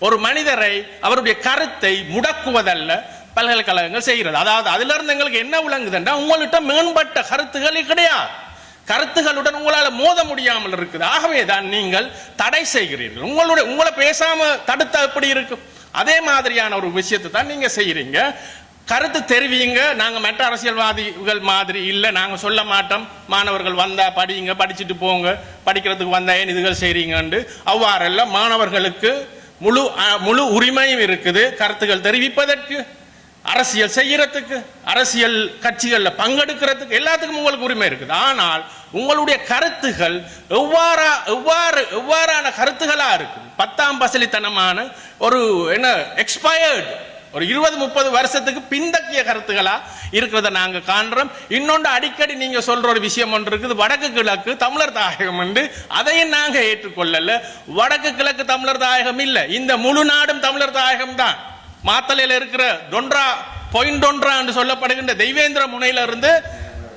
E: ஒரு மனிதரை அவருடைய கருத்தை முடக்குவதல்ல பல்கலைக்கழகங்கள் செய்கிறது. அதாவது அதிலிருந்து இருந்து எங்களுக்கு என்ன விளங்குதுன்னா, உங்கள்கிட்ட மேம்பட்ட கருத்துக்களே கிடையாது, கருத்துகளுடன் உங்களால் மோத முடியாமல் இருக்குது. ஆகவே தான் நீங்கள் தடை செய்கிறீர்கள். உங்களை பேசாம தடுத்த எப்படி இருக்கும்? அதே மாதிரியான ஒரு விஷயத்தை தான் நீங்க செய்யறீங்க. கருத்து தெரிவிங்க, நாங்க மற்ற அரசியல்வாதிகள் மாதிரி இல்லை, நாங்க சொல்ல மாட்டோம், மாணவர்கள் வந்தா படிங்க, படிச்சுட்டு போங்க, படிக்கிறதுக்கு வந்தா ஏன் இதுகள் செய்றீங்கன்னு. அவ்வாறெல்லாம் மாணவர்களுக்கு முழு உரிமையும் இருக்குது கருத்துக்கள் தெரிவிப்பதற்கு, அரசியல் செய்யறதுக்கு, அரசியல் கட்சிகளில் பங்கெடுக்கிறதுக்கு, எல்லாத்துக்கும் உங்களுக்கு உரிமை இருக்குது. ஆனால் உங்களுடைய கருத்துகள் எவ்வாறான கருத்துகளா இருக்கு? 10ஆம் பசலித்தனமான ஒரு எக்ஸ்பயர்டு ஒரு 20-30 வருஷத்துக்கு பின்தக்கிய கருத்துகளா இருக்கிறத நாங்க காண்றோம். இன்னொன்று அடிக்கடி நீங்க சொல்ற ஒரு விஷயம் ஒன்று இருக்குது, வடக்கு கிழக்கு தமிழர் தாயகம் என்று. அதையும் நாங்க ஏற்றுக்கொள்ளல. வடக்கு கிழக்கு தமிழர் தாயகம் இல்ல, இந்த முழு நாடும் தமிழர் தாயகம் தான். மாத்தலையில் இருக்கிற டொன்றா என்று சொல்லப்படுகின்ற தெய்வேந்திர முனையில இருந்து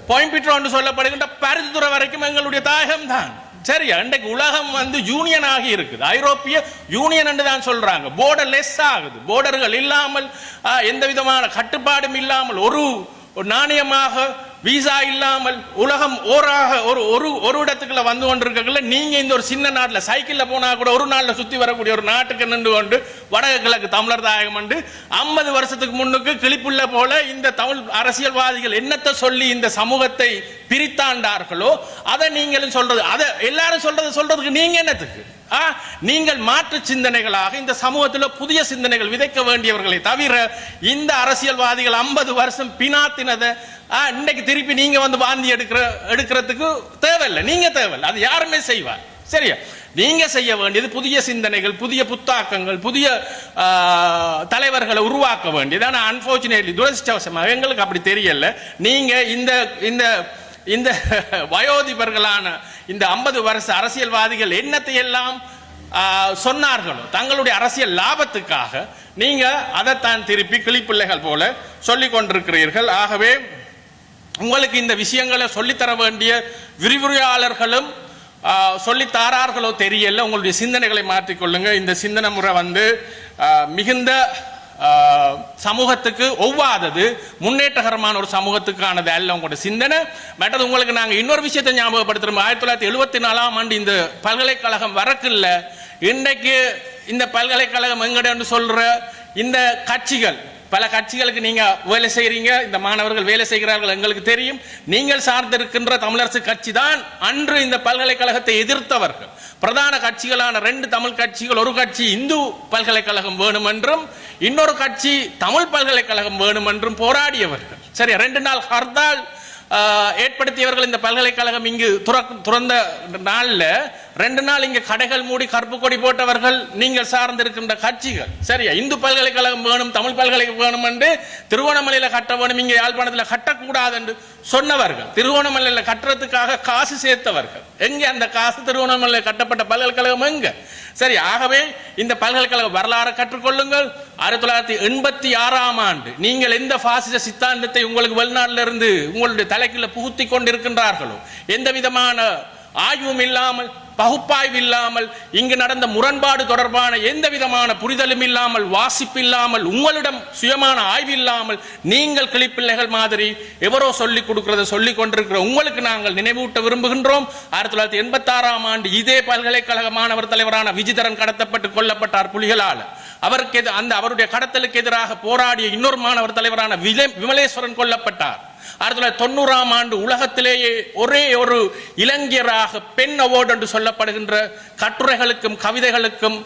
E: பொயம்பிட்ரோ என்று சொல்லப்படுகின்ற பரிந்துரை வரைக்கும் எங்களுடைய தாயகம் தான். சரியா? இன்றைக்கு உலகம் யூனியன் ஆகி இருக்குது, ஐரோப்பிய யூனியன் என்று தான் சொல்றாங்க. போர்டர் லெஸ் ஆகுது, போர்டர்கள் இல்லாமல், எந்த விதமான கட்டுப்பாடும் இல்லாமல், ஒரு நாணயமாக வீசா இல்லாமல் உலகம் ஒரு இடத்துக்குள்ள வந்து கொண்டிருக்கல. நீங்க இந்த ஒரு சின்ன நாட்டில் சைக்கிள்ல போனா கூட ஒரு நாள்ல சுத்தி வரக்கூடிய ஒரு நாட்டுக்கு நின்று கொண்டு வடக்கு கிழக்கு தமிழர் தாயகம் என்று 50 வருஷத்துக்கு முன்னுக்கு கிளிப்புள்ள போல இந்த தமிழ் அரசியல்வாதிகள் என்னத்தை சொல்லி இந்த சமூகத்தை பிரித்தாண்டார்களோ அதை நீங்களும் சொல்றது, அதை எல்லாரும் சொல்றதுக்கு நீங்க என்னத்துக்கு? நீங்கள் மாற்று சிந்தனைகளாக இந்த சமூகத்தில் புதிய சிந்தனைகள் விதைக்க வேண்டியவர்களை தவிர இந்த அரசியல்வாதிகள் 50 வருஷம் பினாத்தினதை இன்னைக்கு திருப்பி நீங்க வாந்தி எடுக்கிறதுக்கு தேவையில்லை. நீங்க தேவையில்லை, அது யாருமே செய்வார். சரியா? நீங்க செய்ய வேண்டியது புதிய சிந்தனைகள், புதிய புத்தாக்கங்கள், புதிய தலைவர்களை உருவாக்க வேண்டியது. ஆனால் அன்பார்ச்சுனேட்லி துரதிர்ஷ்டவசமாக எங்களுக்கு அப்படி தெரியல. நீங்க இந்த வயோதிபர்களான இந்த 50 வருஷ அரசியல்வாதிகள் என்னத்தை எல்லாம் சொன்னார்களோ தங்களுடைய அரசியல் லாபத்துக்காக, நீங்க அதைத்தான் திருப்பி கிளிப்பிள்ளைகள் போல சொல்லிக் கொண்டிருக்கிறீர்கள். ஆகவே உங்களுக்கு இந்த விஷயங்களை சொல்லித்தர வேண்டிய விரிவுரையாளர்களும் சொல்லி தாரார்களோ தெரியல. உங்களுடைய சிந்தனைகளை மாற்றிக்கொள்ளுங்க. இந்த சிந்தனை முறை வந்து மிகுந்த சமூகத்துக்கு ஒவ்வாதது, முன்னேற்றகரமான ஒரு சமூகத்துக்கானது அல்ல உங்களோட சிந்தனை. மற்றது உங்களுக்கு நாங்கள் இன்னொரு விஷயத்தை ஞாபகப்படுத்துறோம். 1974ஆம் ஆண்டு இந்த பல்கலைக்கழகம் வரக்கில்ல. இன்றைக்கு இந்த பல்கலைக்கழகம் எங்கன்னு சொல்ற இந்த கட்சிகள், பல கட்சிகளுக்கு நீங்க வேலை செய்யறீங்க, இந்த மாணவர்கள் வேலை செய்கிறார்கள், எங்களுக்கு தெரியும். நீங்கள் சார்ந்திருக்கின்ற தமிழரசு கட்சி தான் அன்று இந்த பல்கலைக்கழகத்தை எதிர்த்தவர்கள். பிரதான கட்சிகளான 2 தமிழ் கட்சிகள், ஒரு கட்சி இந்து பல்கலைக்கழகம் வேணும் என்றும் இன்னொரு கட்சி தமிழ் பல்கலைக்கழகம் வேணும் என்றும் போராடியவர்கள். சரி, 2 நாள் ஹர்த்தால் ஏற்படுத்தியவர்கள். இந்த பல்கலைக்கழகம் இங்கு துறந்த நாள்ல 2 நாள் இங்க கடைகள் மூடி கருப்பு கொடி போட்டவர்கள் நீங்கள் சார்ந்திருக்கின்ற கட்சிகள். சரியா, இந்து பல்கலைக்கழகம் வேணும், தமிழ் பல்கலைக்கழகம் வேணும் என்று திருவோணமலையில கட்ட வேணும், இங்க யாழ்ப்பாணத்தில் கட்டக்கூடாது என்று சொன்னவர்கள். திருவோணமலையில கட்டுறதுக்காக காசு சேர்த்தவர்கள். எங்க அந்த காசு? திருவோணமலையில் கட்டப்பட்ட பல்கலைக்கழகம் எங்க? சரி, ஆகவே இந்த பல்கலைக்கழக வரலாறு கற்றுக்கொள்ளுங்கள். 1986ஆம் ஆண்டு நீங்கள் எந்த பாசிச சித்தாந்தத்தை உங்களுக்கு வெளிநாட்டில இருந்து உங்களுடைய தலைக்குள்ள புகுத்தி கொண்டிருக்கின்றார்களோ, எந்த விதமான ஆய்வும் இல்லாமல், பகுப்பாய்வு இல்லாமல், இங்கு நடந்த முரண்பாடு தொடர்பான எந்த விதமான புரிதலும் இல்லாமல், வாசிப்பு இல்லாமல், உங்களிடம் சுயமான ஆய்வு இல்லாமல், நீங்கள் கிளிப்பிள்ளைகள் மாதிரி எவரோ சொல்லிக் கொடுக்கிறத சொல்லிக் கொண்டிருக்கிற உங்களுக்கு நாங்கள் நினைவூட்ட விரும்புகின்றோம். 1986ஆம் ஆண்டு இதே பல்கலைக்கழக மாணவர் தலைவரான விஜிதரன் கடத்தப்பட்டு கொல்லப்பட்டார் புலிகளால். அவருடைய கடத்தலுக்கு எதிராக போராடிய இன்னொரு மாணவர் தலைவரான விமலேஸ்வரன் கொல்லப்பட்டார். 1990ஆம் ஆண்டு உலகத்திலேயே ஒரே ஒரு இலங்கையராக பெண் அவார்டு என்று சொல்லப்படுகின்ற கட்டுரைகளுக்கும் கவிதைகளுக்கும்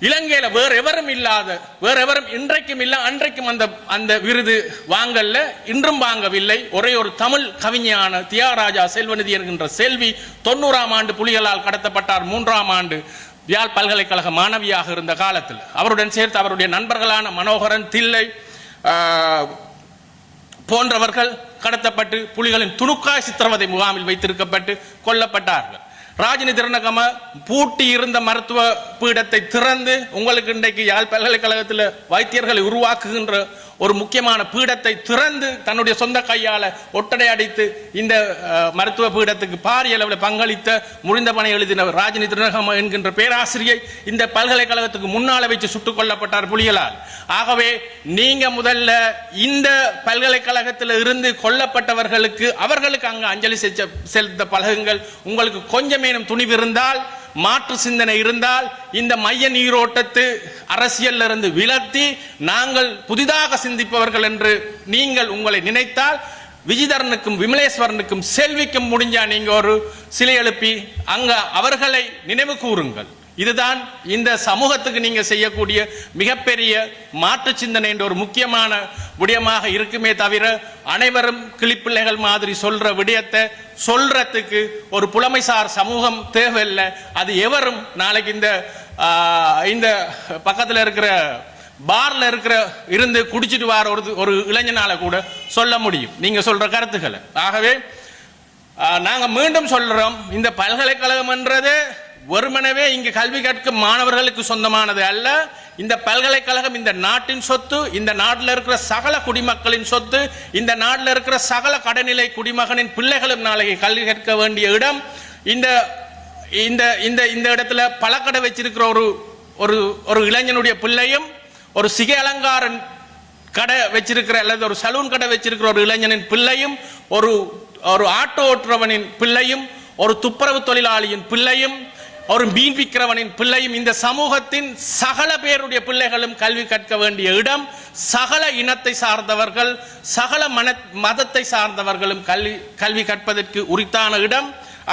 E: இலங்கையில வேற எவரும் இல்லாத, வேற எவரும் இன்றைக்கும் இல்ல அன்றைக்கும் அந்த விருது வாங்கல்ல, இன்றும் வாங்கவில்லை. ஒரே ஒரு தமிழ் கவிஞான தியாகராஜா செல்வநிதி என்கின்ற செல்வி 90ஆம் ஆண்டு புலிகளால் கடத்தப்பட்டார். 3ஆம் ஆண்டு யாழ் பல்கலைக்கழக மாணவியாக இருந்த காலத்தில் அவருடன் சேர்த்து அவருடைய நண்பர்களான மனோகரன், தில்லை போன்றவர்கள் கடத்தப்பட்டு புலிகளின் துணுக்காய் சித்திரவதை முகாமில் வைத்திருக்கப்பட்டு கொல்லப்பட்டார்கள். ராஜினி திருநகம பூட்டி இருந்த மருத்துவ பீடத்தை திறந்து உங்களுக்கு இன்றைக்கு யாழ் பல்கலைக்கழகத்தில் வைத்தியர்களை உருவாக்குகின்ற ஒரு முக்கியமான பீடத்தை திறந்து தன்னுடைய சொந்த கையால ஒட்டடை அடித்து இந்த மருத்துவ பீடத்துக்கு பாரிய அளவில் பங்களித்த, முறிந்த பணி எழுதின ராஜினி திருநகம என்கின்ற பேராசிரியை இந்த பல்கலைக்கழகத்துக்கு முன்னால வச்சு சுட்டுக் கொல்லப்பட்டார் புலிகளால். ஆகவே நீங்க முதல்ல இந்த பல்கலைக்கழகத்தில் இருந்து கொல்லப்பட்டவர்களுக்கு அவர்களுக்கு அங்கு அஞ்சலி செலுத்த பழகுங்கள். உங்களுக்கு கொஞ்சமேனும் துணிவு இருந்தால், மாற்று சிந்தனை இருந்தால், இந்த மைய நீரோட்டத்து அரசியல் இருந்து விலத்தி நாங்கள் புதிதாக சிந்திப்பவர்கள் என்று நீங்கள் உங்களை நினைத்தால், விஜிதரனுக்கும் விமலேஸ்வரனுக்கும் செல்விக்கும் முடிஞ்சா நீங்க ஒரு சிலை எழுப்பி அங்க அவர்களை நினைவு கூறுங்கள். இதுதான் இந்த சமூகத்துக்கு நீங்க செய்யக்கூடிய மிகப்பெரிய மாற்று சிந்தனை என்ற ஒரு முக்கியமான விடயமாக இருக்குமே தவிர, அனைவரும் கிளிப்பிள்ளைகள் மாதிரி சொல்ற விடயத்தை சொல்றதுக்கு ஒரு புலமைசார் சமூகம் தேவையில்லை. அது எவரும் நாளைக்கு இந்த பக்கத்தில் இருக்கிற பார்ல இருக்கிற இருந்து குடிச்சிட்டு வர ஒரு இளைஞனால கூட சொல்ல முடியும் நீங்க சொல்ற கருத்துக்களை. ஆகவே நாங்க மீண்டும் சொல்றோம், இந்த பல்கலைக்கழகம் என்றது வெறுமனவே இங்கு கல்வி கற்கும் மாணவர்களுக்கு சொந்தமானது அல்ல. இந்த பல்கலைக்கழகம் இந்த நாட்டின் சொத்து, இந்த நாட்டில் இருக்கிற சகல குடிமக்களின் சொத்து, இந்த நாட்டில் இருக்கிற சகல கடைநிலை குடிமகனின் பிள்ளைகளும் நாளைக்கு கல்வி கற்க வேண்டிய இடம். இந்த இந்த இந்த இந்த இடத்துல பழக்கடை வச்சிருக்கிற ஒரு இளைஞனுடைய பிள்ளையும், ஒரு சிகை அலங்காரன் கடை வச்சிருக்கிற அல்லது ஒரு சலூன் கடை வச்சிருக்கிற ஒரு இளைஞனின் பிள்ளையும், ஒரு ஆட்டோ ஓட்டுறவனின் பிள்ளையும், ஒரு துப்புரவு தொழிலாளியின் பிள்ளையும், ஒரு மீன் விற்கிறவனின் பிள்ளையும், இந்த சமூகத்தின் சகல பேருடைய பிள்ளைகளும் கல்வி கற்க வேண்டிய இடம். சகல இனத்தை சார்ந்தவர்கள், சகல மதத்தை சார்ந்தவர்களும் கல்வி கற்பதற்கு உரித்தான இடம்.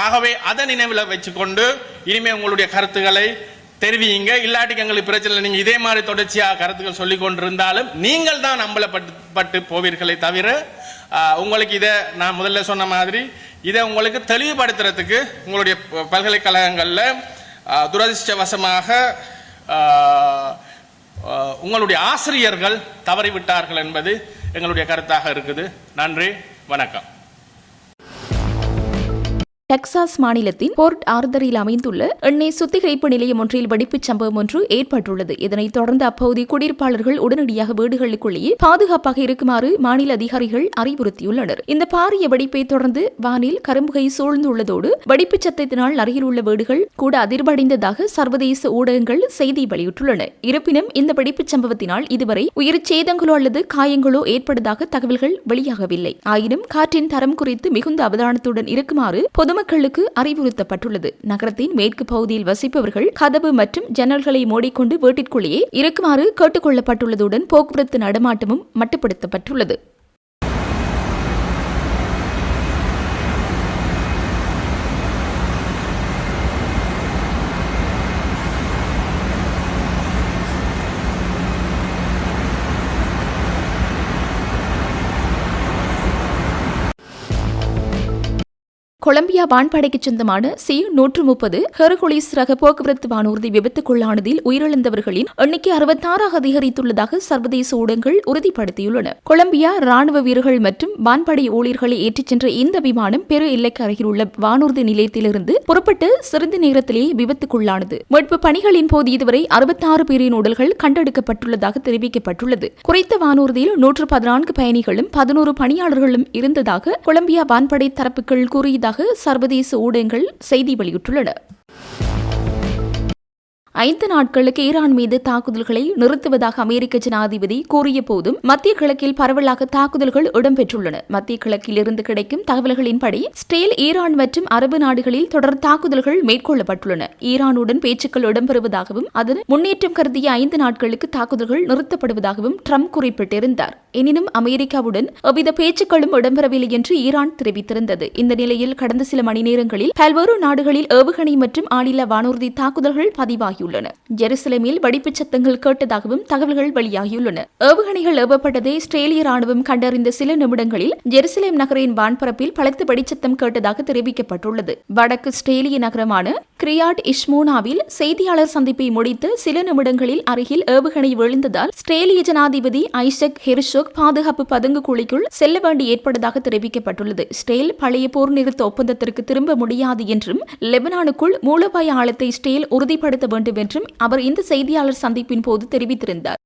E: ஆகவே அதை நினைவில் வச்சுக்கொண்டு இனிமே உங்களுடைய கருத்துக்களை தெரிவிங்க. இல்லாட்டிக்கு எங்களுக்கு பிரச்சனை. நீங்க இதே மாதிரி தொடர்ச்சியாக கருத்துக்கள் சொல்லிக் கொண்டிருந்தாலும் நீங்கள் தான் அம்பலப்பட்டு போவீர்களே தவிர, உங்களுக்கு இதை நான் முதல்ல சொன்ன மாதிரி இதை உங்களுக்கு தெளிவுபடுத்துறதுக்கு உங்களுடைய பல்கலைக்கழகங்களில் துரதிர்ஷ்டவசமாக உங்களுடைய ஆசிரியர்கள் தவறிவிட்டார்கள் என்பது எங்களுடைய கருத்தாக இருக்குது. நன்றி, வணக்கம்.
A: டெக்சாஸ் மாநிலத்தின் போர்ட் ஆர்தரில் அமைந்துள்ள எண்ணெய் சுத்திகரிப்பு நிலையம் ஒன்றில் வெடிப்புச் சம்பவம் ஒன்று ஏற்பட்டுள்ளது. இதனைத் தொடர்ந்து அப்பகுதி குடியிருப்பாளர்கள் உடனடியாக வீடுகளுக்குள்ளேயே பாதுகாப்பாக இருக்குமாறு மாநில அதிகாரிகள் அறிவுறுத்தியுள்ளனர். இந்த பாரிய வெடிப்பை தொடர்ந்து வானில் கரும்புகை சூழ்ந்துள்ளதோடு வெடிப்புச் சத்தத்தினால் அருகில் உள்ள வீடுகள் கூட அதிர்வடைந்ததாக சர்வதேச ஊடகங்கள் செய்தி வெளியிட்டுள்ளன. இருப்பினும் இந்த வெடிப்புச் சம்பவத்தினால் இதுவரை உயிர் சேதங்களோ அல்லது காயங்களோ ஏற்பட்டதாக தகவல்கள் வெளியாகவில்லை. ஆயினும் காற்றின் தரம் குறித்து மிகுந்த அவதானத்துடன் இருக்குமாறு பொதுமக்களுக்கு அறிவுறுத்தப்பட்டுள்ளது. நகரத்தின் மேற்கு பகுதியில் வசிப்பவர்கள் கதவு மற்றும் ஜன்னல்களை மூடிக்கொண்டு வீட்டிற்குள்ளேயே இருக்குமாறு கேட்டுக் கொள்ளப்பட்டுள்ளதுடன் போக்குவரத்து நடமாட்டமும் மட்டுப்படுத்தப்பட்டுள்ளது. கொலம்பியா வான்படைக்கு சொந்தமான C-130 ஹெர்குலிஸ் ரக போக்குவரத்து வானூர்தி விபத்துக்குள்ளானதில் உயிரிழந்தவர்களின் எண்ணிக்கை 66 அதிகரித்துள்ளதாக சர்வதேச ஊடகங்கள் உறுதிப்படுத்தியுள்ளன. கொலம்பியா ராணுவ வீரர்கள் மற்றும் வான்படை ஊழியர்களை ஏற்றிச் சென்ற இந்த விமானம் பெரு எல்லைக்கு அருகில் உள்ள வானூர்தி நிலையத்திலிருந்து புறப்பட்டு சிறிது நேரத்திலேயே விபத்துக்குள்ளானது. மீட்பு பணிகளின் போது இதுவரை 66 பேரின் உடல்கள் கண்டெடுக்கப்பட்டுள்ளதாக தெரிவிக்கப்பட்டுள்ளது. குறித்த வானூர்தியில் 114 பயணிகளும் 11 பணியாளர்களும் இருந்ததாக கொலம்பியா வான்படை தரப்புகள் கூறியதாக சர்வதேச ஊடகங்கள் செய்தி வெளியிட்டுள்ளன. 5 நாட்களுக்கு ஈரான் மீது தாக்குதல்களை நிறுத்துவதாக அமெரிக்க ஜனாதிபதி கூறிய போதும் மத்திய கிழக்கில் பரவலாக தாக்குதல்கள் இடம்பெற்றுள்ளன. மத்திய கிழக்கில் இருந்து கிடைக்கும் தகவல்களின்படி இஸ்ரேல், ஈரான் மற்றும் அரபு நாடுகளில் தொடர் தாக்குதல்கள் மேற்கொள்ளப்பட்டுள்ளன. ஈரானுடன் பேச்சுக்கள் இடம்பெறுவதாகவும் அதன் முன்னேற்றம் கருதிய 5 நாட்களுக்கு தாக்குதல்கள் நிறுத்தப்படுவதாகவும் ட்ரம்ப் குறிப்பிட்டிருந்தார். எனினும் அமெரிக்காவுடன் எவ்வித பேச்சுக்களும் இடம்பெறவில்லை என்று ஈரான் தெரிவித்திருந்தது. இந்த நிலையில் கடந்த சில மணி நேரங்களில் பல்வேறு நாடுகளில் ஏவுகணை மற்றும் ஆளில்லா வானூர்தி தாக்குதல்கள் பதிவாகியுள்ளன. ஜெருசலேமில் வெடிப்புச் சத்தங்கள் கேட்டதாகவும் தகவல்கள் வெளியாகியுள்ளன. ஏவுகணைகள் ஏவப்பட்டதை இஸ்ரேலிய ராணுவம் கண்டறிந்த சில நிமிடங்களில் ஜெருசலேம் நகரின் வான்பரப்பில் பலத்த வெடிச்சத்தம் கேட்டதாக தெரிவிக்கப்பட்டுள்ளது. வடக்கு இஸ்ரேலிய நகரமான கிரியாட் இஷ்மோனாவில் செய்தியாளர் சந்திப்பை முடித்து சில நிமிடங்களில் அருகில் ஏவுகணை விழுந்ததால் இஸ்ரேலிய ஜனாதிபதி ஐசக் ஹெர்ஷோக் பாதுகாப்பு பதுங்கு குழிக்குள் செல்ல வேண்டி ஏற்பட்டதாக தெரிவிக்கப்பட்டுள்ளது. இஸ்ரேல் பழைய போர் நிறுத்த ஒப்பந்தத்திற்கு திரும்ப முடியாது என்றும் லெபனானுக்குள் மூலோபாய ஆழத்தை இஸ்ரேல் உறுதிப்படுத்த வேண்டும் என்றும் அவர் இந்த செய்தியாளர் சந்திப்பின் போது தெரிவித்திருந்தார்.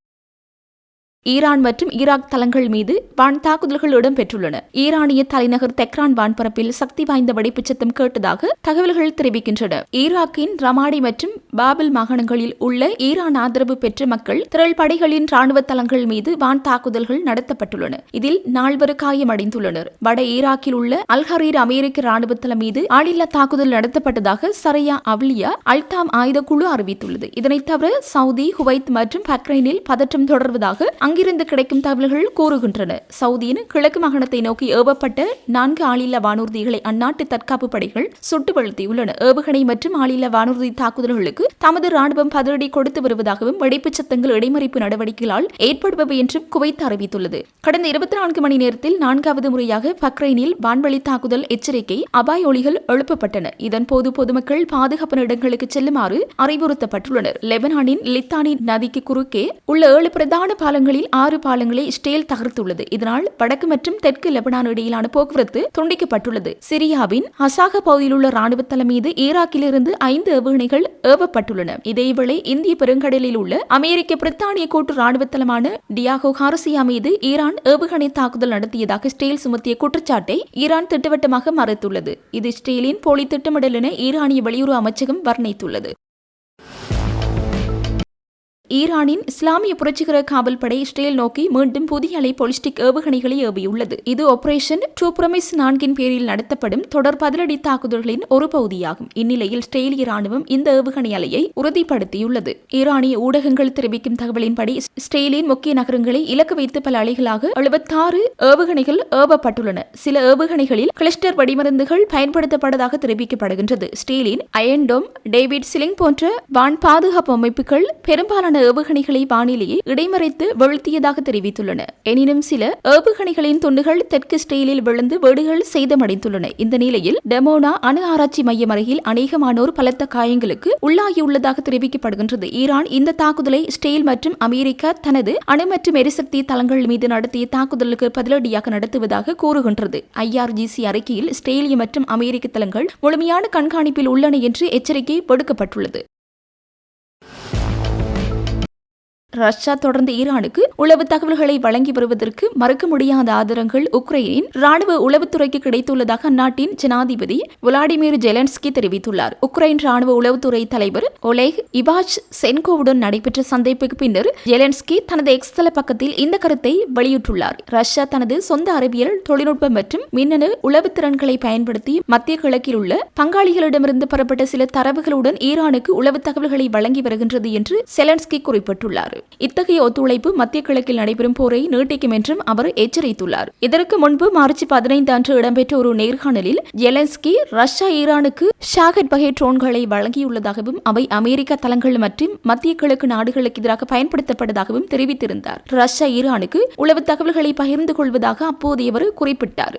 A: ஈரான் மற்றும் ஈராக் தளங்கள் மீது வான் தாக்குதல்கள் இடம்பெற்றுள்ளன. ஈரானிய தலைநகர் தெஹ்ரான் வான்பரப்பில் சக்தி வாய்ந்த வெடிப்புச் சத்தம் கேட்டதாக தகவல்கள் தெரிவிக்கின்றன. ஈராக்கின் ரமாடி மற்றும் பாபில் மாகாணங்களில் உள்ள ஈரான் ஆதரவு பெற்ற மக்கள் திரள் படைகளின் ராணுவ தளங்கள் மீது வான் தாக்குதல்கள் நடத்தப்பட்டுள்ளன. இதில் 4 காயமடைந்துள்ளனர். வட ஈராக்கில் உள்ள அல்ஹரீர் அமெரிக்க ராணுவ தளம் மீது ஆளில்லா தாக்குதல் நடத்தப்பட்டதாக சரையா அவ்லியா அல்தாம் ஆயுத குழு அறிவித்துள்ளது. இதனைத் தவிர சவுதி, குவைத் மற்றும் பக்ரைனில் பதற்றம் தொடர்வதாக அங்கிருந்து கிடைக்கும் தகவல்கள் கூறுகின்றன. சவுதியின் கிழக்கு மாகாணத்தை நோக்கி ஏவப்பட்ட 4 ஆளில்லா வானூர்திகளை அந்நாட்டு தற்காப்பு படைகள் சுட்டு வீழ்த்தியுள்ளன. ஏவுகணை மற்றும் ஆளில்லா வானூர்தி தாக்குதல்களுக்கு தமது ராணுவம் பதிலடி கொடுத்து வருவதாகவும் வெடிப்புச் சத்தங்கள் இடைமறிப்பு நடவடிக்கைகளால் ஏற்படுபவை என்றும் குவைத் அறிவித்துள்ளது. கடந்த 24 மணி நேரத்தில் 4வது முறையாக பக்ரைனில் வான்வழி தாக்குதல் எச்சரிக்கை அபாய ஒலிகள் எழுப்பப்பட்டன. இதன்போது பொதுமக்கள் பாதுகாப்பான இடங்களுக்கு செல்லுமாறு அறிவுறுத்தப்பட்டுள்ளனர். லெபனானின் லித்தானி நதிக்கு குறுக்கே உள்ள 7 பிரதான பாலங்களில் 6 பாலங்களை இஸ்ரேல் தகர்த்துள்ளது. இதனால் வடக்கு மற்றும் தெற்கு லெபனான் இடையிலான போக்குவரத்து துண்டிக்கப்பட்டுள்ளது. சிரியாவின் ஹசாக பகுதியில் உள்ள ராணுவ தளம் மீது ஈராக்கிலிருந்து 5 ஏவுகணைகள் ஏவப்பட்டுள்ளன. இதேவேளை இந்திய பெருங்கடலில் உள்ள அமெரிக்க பிரித்தானிய கூட்டு ராணுவ தளமான டியாகோ கார்சியா மீது ஈரான் ஏவுகணை தாக்குதல் நடத்தியதாக இஸ்ரேல் சுமத்திய குற்றச்சாட்டை ஈரான் திட்டவட்டமாக மறுத்துள்ளது. இது இஸ்ரேலின் போலி திட்டமிடல் என ஈரானிய வெளியுறவு அமைச்சகம் வர்ணித்துள்ளது. ஈரானின் இஸ்லாமிய புரட்சிகர காவல் படை இஸ்ரேல் நோக்கி மீண்டும் புதிய அலை பாலிஸ்டிக் ஏவுகணைகளை ஏவியுள்ளது. இது ஆபரேஷன் ட்ரூப்ரமிஸ் 4 பேரில் நடத்தப்படும் தொடர் பதிலடி தாக்குதல்களின் ஒரு பகுதியாகும். இந்நிலையில் இஸ்ரேலிய ராணுவம் இந்த ஏவுகணை அலையை உறுதிப்படுத்தியுள்ளது. ஈரானிய ஊடகங்கள் தெரிவிக்கும் தகவலின்படி இஸ்ரேலின் முக்கிய நகரங்களை இலக்கு வைத்து பல அலைகளாக 76 ஏவுகணைகள் ஏவப்பட்டுள்ளன. சில ஏவுகணைகளில் கிளஸ்டர் வெடிமருந்துகள் பயன்படுத்தப்பட்டதாக தெரிவிக்கப்படுகின்றது. இஸ்ரேலின் அயன் டோம், டேவிட் சிலிங் போன்ற வான் பாதுகாப்பு அமைப்புகள் பெரும்பாலான ஏவுகணைகளை வானிலேயே இடைமறைத்து வீழ்த்தியதாக தெரிவித்துள்ளன. எனினும் சில ஏவுகணைகளின் துண்டுகள் தெற்கு இஸ்ரேலில் விழுந்து வீடுகள் சேதமடைந்துள்ளன. இந்த நிலையில் டெமோனா அணு ஆராய்ச்சி மையம் அருகில் அநேகமானோர் பலத்த காயங்களுக்கு உள்ளாகியுள்ளதாக தெரிவிக்கப்படுகின்றது. ஈரான் இந்த தாக்குதலை இஸ்ரேல் மற்றும் அமெரிக்கா தனது அணு மற்றும் எரிசக்தி தளங்கள் மீது நடத்திய தாக்குதலுக்கு பதிலடியாக நடத்துவதாக கூறுகின்றது. IRGC அறிக்கையில் இஸ்ரேலிய மற்றும் அமெரிக்க தளங்கள் முழுமையான கண்காணிப்பில் உள்ளன என்று எச்சரிக்கை விடுக்கப்பட்டுள்ளது. ரஷ்யா தொடர்ந்து ஈரானுக்கு உளவு தகவல்களை வழங்கி வருவதற்கு மறுக்க முடியாத ஆதாரங்கள் உக்ரைனின் ராணுவ உளவுத்துறைக்கு கிடைத்துள்ளதாக அந்நாட்டின் ஜனாதிபதி விளாடிமிர் ஜெலன்ஸ்கி தெரிவித்துள்ளார். உக்ரைன் ராணுவ உளவுத்துறை தலைவர் ஒலேக் இவாச் சென்கோவுடன் நடைபெற்ற சந்திப்புக்கு பின்னர் ஜெலன்ஸ்கி தனது எக்ஸ் தள பக்கத்தில் இந்த கருத்தை வெளியிட்டுள்ளார். ரஷ்யா தனது சொந்த அறிவியல் தொழில்நுட்பம் மற்றும் மின்னணு உளவு திறன்களை பயன்படுத்தி மத்திய கிழக்கில் உள்ள பங்காளிகளிடமிருந்து பெறப்பட்ட சில தரவுகளுடன் ஈரானுக்கு உளவு தகவல்களை வழங்கி வருகின்றது என்று செலன்ஸ்கி குறிப்பிட்டுள்ளார். இத்தகைய ஒத்துழைப்பு மத்திய கிழக்கில் நடைபெறும் போரை நீட்டிக்கும் என்றும் அவர் எச்சரித்துள்ளார். இதற்கு முன்பு மார்ச் 15 அன்று இடம்பெற்ற ஒரு நேர்காணலில் ஜெலன்ஸ்கி ரஷ்யா ஈரானுக்கு ஷாகட் வகை ட்ரோன்களை வழங்கியுள்ளதாகவும் அவை அமெரிக்க தளங்கள் மற்றும் மத்திய கிழக்கு நாடுகளுக்கு எதிராக பயன்படுத்தப்பட்டதாகவும் தெரிவித்திருந்தார். ரஷ்யா ஈரானுக்கு உளவு தகவல்களை பகிர்ந்து கொள்வதாக அப்போதையவர் குறிப்பிட்டார்.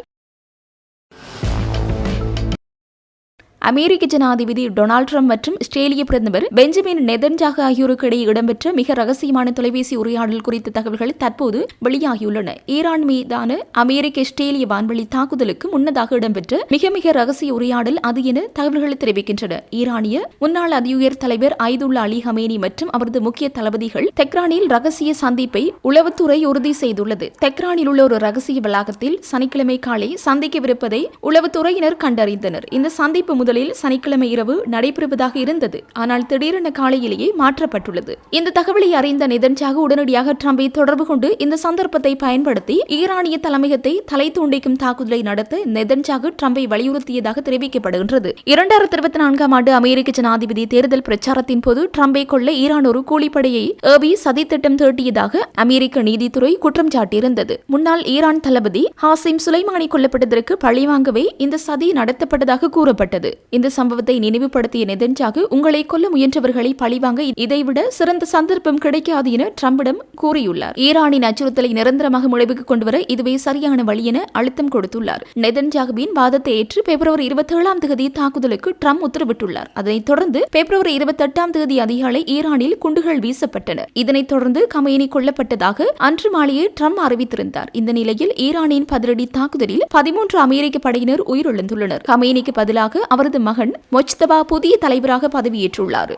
A: அமெரிக்க ஜனாதிபதி டொனால்டு டிரம்ப் மற்றும் இஸ்ரேலிய பிரதமர் பெஞ்சமின் நெதன்யாகு ஆகியோருக்கு இடையே இடம்பெற்ற மிக ரகசியமான தொலைபேசி உரையாடல் குறித்த தகவல்கள் தற்போது வெளியாகியுள்ளன. ஈரான் மீதான அமெரிக்க இஸ்ரேலிய வான்வழி தாக்குதலுக்கு முன்னதாக இடம்பெற்ற மிக ரகசிய உரையாடல் அது என தகவல்கள் தெரிவிக்கின்றன. ஈரானிய முன்னாள் அதிஉயர் தலைவர் ஐதுல்லா அலி ஹமேனி மற்றும் அவரது முக்கிய தளபதிகள் தெஹ்ரானில் ரகசிய சந்திப்பை உளவுத்துறை உறுதி செய்துள்ளது. தெஹ்ரானில் உள்ள ஒரு ரகசிய வளாகத்தில் சனிக்கிழமை காலை சந்திக்கவிருப்பதை உளவுத்துறையினர் கண்டறிந்தனர். இந்த சந்திப்பு முதலில் சனிக்கிழமை இரவு நடைபெறுவதாக இருந்தது. ஆனால் திடீரென காலையிலேயே மாற்றப்பட்டுள்ளது. இந்த தகவலை அறிந்த நெதன்யாகு உடனடியாக ட்ரம்பை தொடர்பு கொண்டு இந்த சந்தர்ப்பத்தை பயன்படுத்தி ஈரானிய தலைமையகத்தை தலை துண்டிக்கும் தாக்குதலை நடத்த நெதன்யாகு ட்ரம்பை வலியுறுத்தியதாக தெரிவிக்கப்படுகின்றது. 2024 ஆண்டு அமெரிக்க ஜனாதிபதி தேர்தல் பிரச்சாரத்தின் போது ட்ரம்பை கொல்ல ஈரான் ஒரு கூலிப்படையை ஏவி சதித்திட்டம் தீட்டியதாக அமெரிக்க நீதித்துறை குற்றம் சாட்டியிருந்தது. முன்னாள் ஈரான் தளபதி ஹாசிம் சுலைமானி கொல்லப்பட்டதற்கு பழிவாங்கவே இந்த சதி நடத்தப்பட்டதாக கூறப்பட்டது. இந்த சம்பவத்தை நினைவுபடுத்திய நெதன்யாகு உங்களை கொல்ல முயன்றவர்களை பழிவாங்க இதைவிட சிறந்த சந்தர்ப்பம் கிடைக்காது என ட்ரம்பிடம் கூறியுள்ளார். ஈரானின் அச்சுறுத்தலை நிரந்தரமாக முடிவுக்கு கொண்டுவர இதுவே சரியான வழி என அழுத்தம் கொடுத்துள்ளார். நெதன்யாகுவின் வாதத்தை ஏற்று பிப்ரவரி 27 தாக்குதலுக்கு ட்ரம்ப் உத்தரவிட்டுள்ளார். அதனைத் தொடர்ந்து பிப்ரவரி 28 அதிகாலை ஈரானில் குண்டுகள் வீசப்பட்டன. இதனைத் தொடர்ந்து கமேனி கொல்லப்பட்டதாக அன்று மாலையே ட்ரம்ப் அறிவித்திருந்தார். இந்த நிலையில் ஈரானின் பதிலடி தாக்குதலில் 13 அமெரிக்க படையினர் உயிரிழந்துள்ளனர். கமேனிக்கு பதிலாக அவரது மகன் மொஜ்தபா புதிய தலைவராக பதவியேற்றுள்ளார்.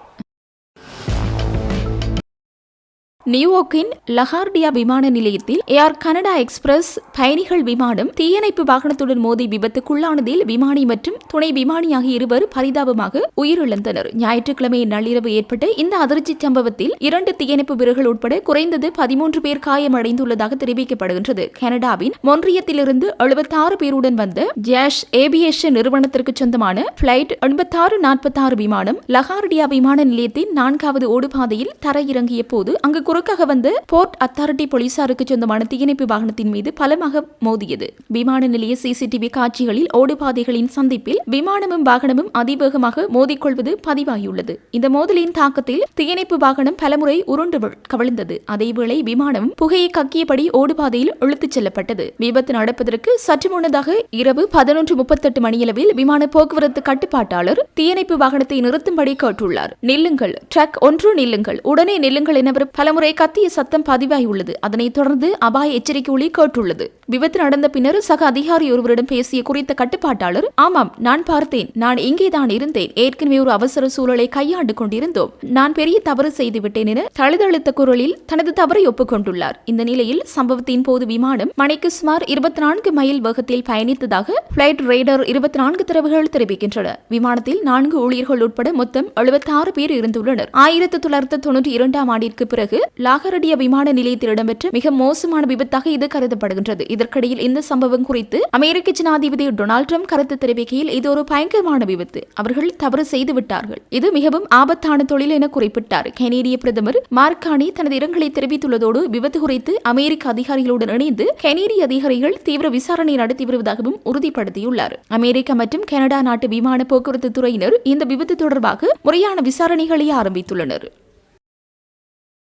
A: நியூயார்க்கின் லஹார்டியா விமான நிலையத்தில் ஏர் கனடா எக்ஸ்பிரஸ் பயணிகள் விமானம் தீயணைப்பு வாகனத்துடன் மோதி விபத்துக்குள்ளானதில் விமானி மற்றும் துணை விமானி ஆகிய இருவர் பரிதாபமாக உயிரிழந்தனர். ஞாயிற்றுக்கிழமை நள்ளிரவு ஏற்பட்ட இந்த அதிர்ச்சி சம்பவத்தில் 2 தீயணைப்பு வீரர்கள் உட்பட குறைந்தது 13 பேர் காயமடைந்துள்ளதாக தெரிவிக்கப்படுகின்றது. கனடாவின் மொன்றியத்திலிருந்து 76 பேருடன் வந்த ஜாஷ் ஏவியேஷன் நிறுவனத்திற்கு சொந்தமான பிளைட் 8646 விமானம் லஹார்டியா விமான நிலையத்தின் 4வது ஓடுபாதையில் தரையிறங்கிய போது அங்கு குறுக்காக வந்த போர்ட் அத்தாரிட்டி போலீசாருக்கு சொந்தமான தீயணைப்பு வாகனத்தின் மீது பலமாக மோதியது. விமான நிலைய CCTV காட்சிகளில் ஓடுபாதைகளின் சந்திப்பில் விமானமும் வாகனமும் அதிவேகமாக மோதிக்கொள்வது பதிவாகியுள்ளது. இந்த மோதலின் தாக்கத்தில் தீயணைப்பு வாகனம் பலமுறை உருண்டு கவிழ்ந்தது. அதேவேளை விமானம் புகையை கக்கியபடி ஓடுபாதையில் இழுத்துச் செல்லப்பட்டது. விபத்து நடப்பதற்கு சற்று முன்னதாக இரவு 11:38 மணியளவில் விமான போக்குவரத்து கட்டுப்பாட்டாளர் தீயணைப்பு வாகனத்தை நிறுத்தும்படி கேட்டுள்ளார். நில்லுங்கள், ட்ரக் 1 நில்லுங்கள், உடனே நில்லுங்கள் என பலமுறை கத்திய சத்தம் பதிவாகியுள்ளது. அதனைத் தொடர்ந்து அபாய எச்சரிக்கை ஒலி கேட்டுள்ளது. விபத்து நடந்த பின்னர் சக அதிகாரி ஒருவரிடம் பேசிய குறித்த கட்டுப்பாட்டாளர், ஆமாம், நான் பார்த்தேன், நான் இங்கேதான் இருந்தேன், ஏற்கனவே ஒரு அவசர சூழலை கையாண்டு கொண்டிருந்தோம், நான் பெரிய தவறு செய்துவிட்டேன் என தழுதழுத்த குரலில் தனது தவறை ஒப்புக்கொண்டுள்ளார். இந்த நிலையில் சம்பவத்தின் போது விமானம் மணிக்கு சுமார் 24 மைல் வேகத்தில் பயணித்ததாக பிளைட் ரேடர் 24 தரவுகள் தெரிவிக்கின்றன. விமானத்தில் 4 ஊழியர்கள் உட்பட மொத்தம் 76 பேர் இருந்துள்ளனர். 1992 ஆண்டிற்கு பிறகு லாகரடியா விமான நிலையத்தில் இடம்பெற்ற மிக மோசமான விபத்தாக இது கருதப்படுகின்றது. இதற்கிடையில் இந்த சம்பவம் குறித்து அமெரிக்க ஜனாதிபதி டொனால்டு டிரம்ப் கருத்து தெரிவிக்கையில் இது ஒரு பயங்கரமான விபத்து, அவர்கள் தவறு செய்து விட்டார்கள், இது மிகவும் ஆபத்தான தொழில் என குறிப்பிட்டார். கனேடிய பிரதமர் மார்க் கார்னி தனது இரங்கலை தெரிவித்துள்ளதோடு விபத்து குறித்து அமெரிக்க அதிகாரிகளுடன் இணைந்து கனேடிய அதிகாரிகள் தீவிர விசாரணை நடத்தி வருவதாகவும் உறுதிப்படுத்தியுள்ளார். அமெரிக்கா மற்றும் கனடா நாட்டு விமான போக்குவரத்து துறையினர் இந்த விபத்து தொடர்பாக முறையான விசாரணைகளை ஆரம்பித்துள்ளனர்.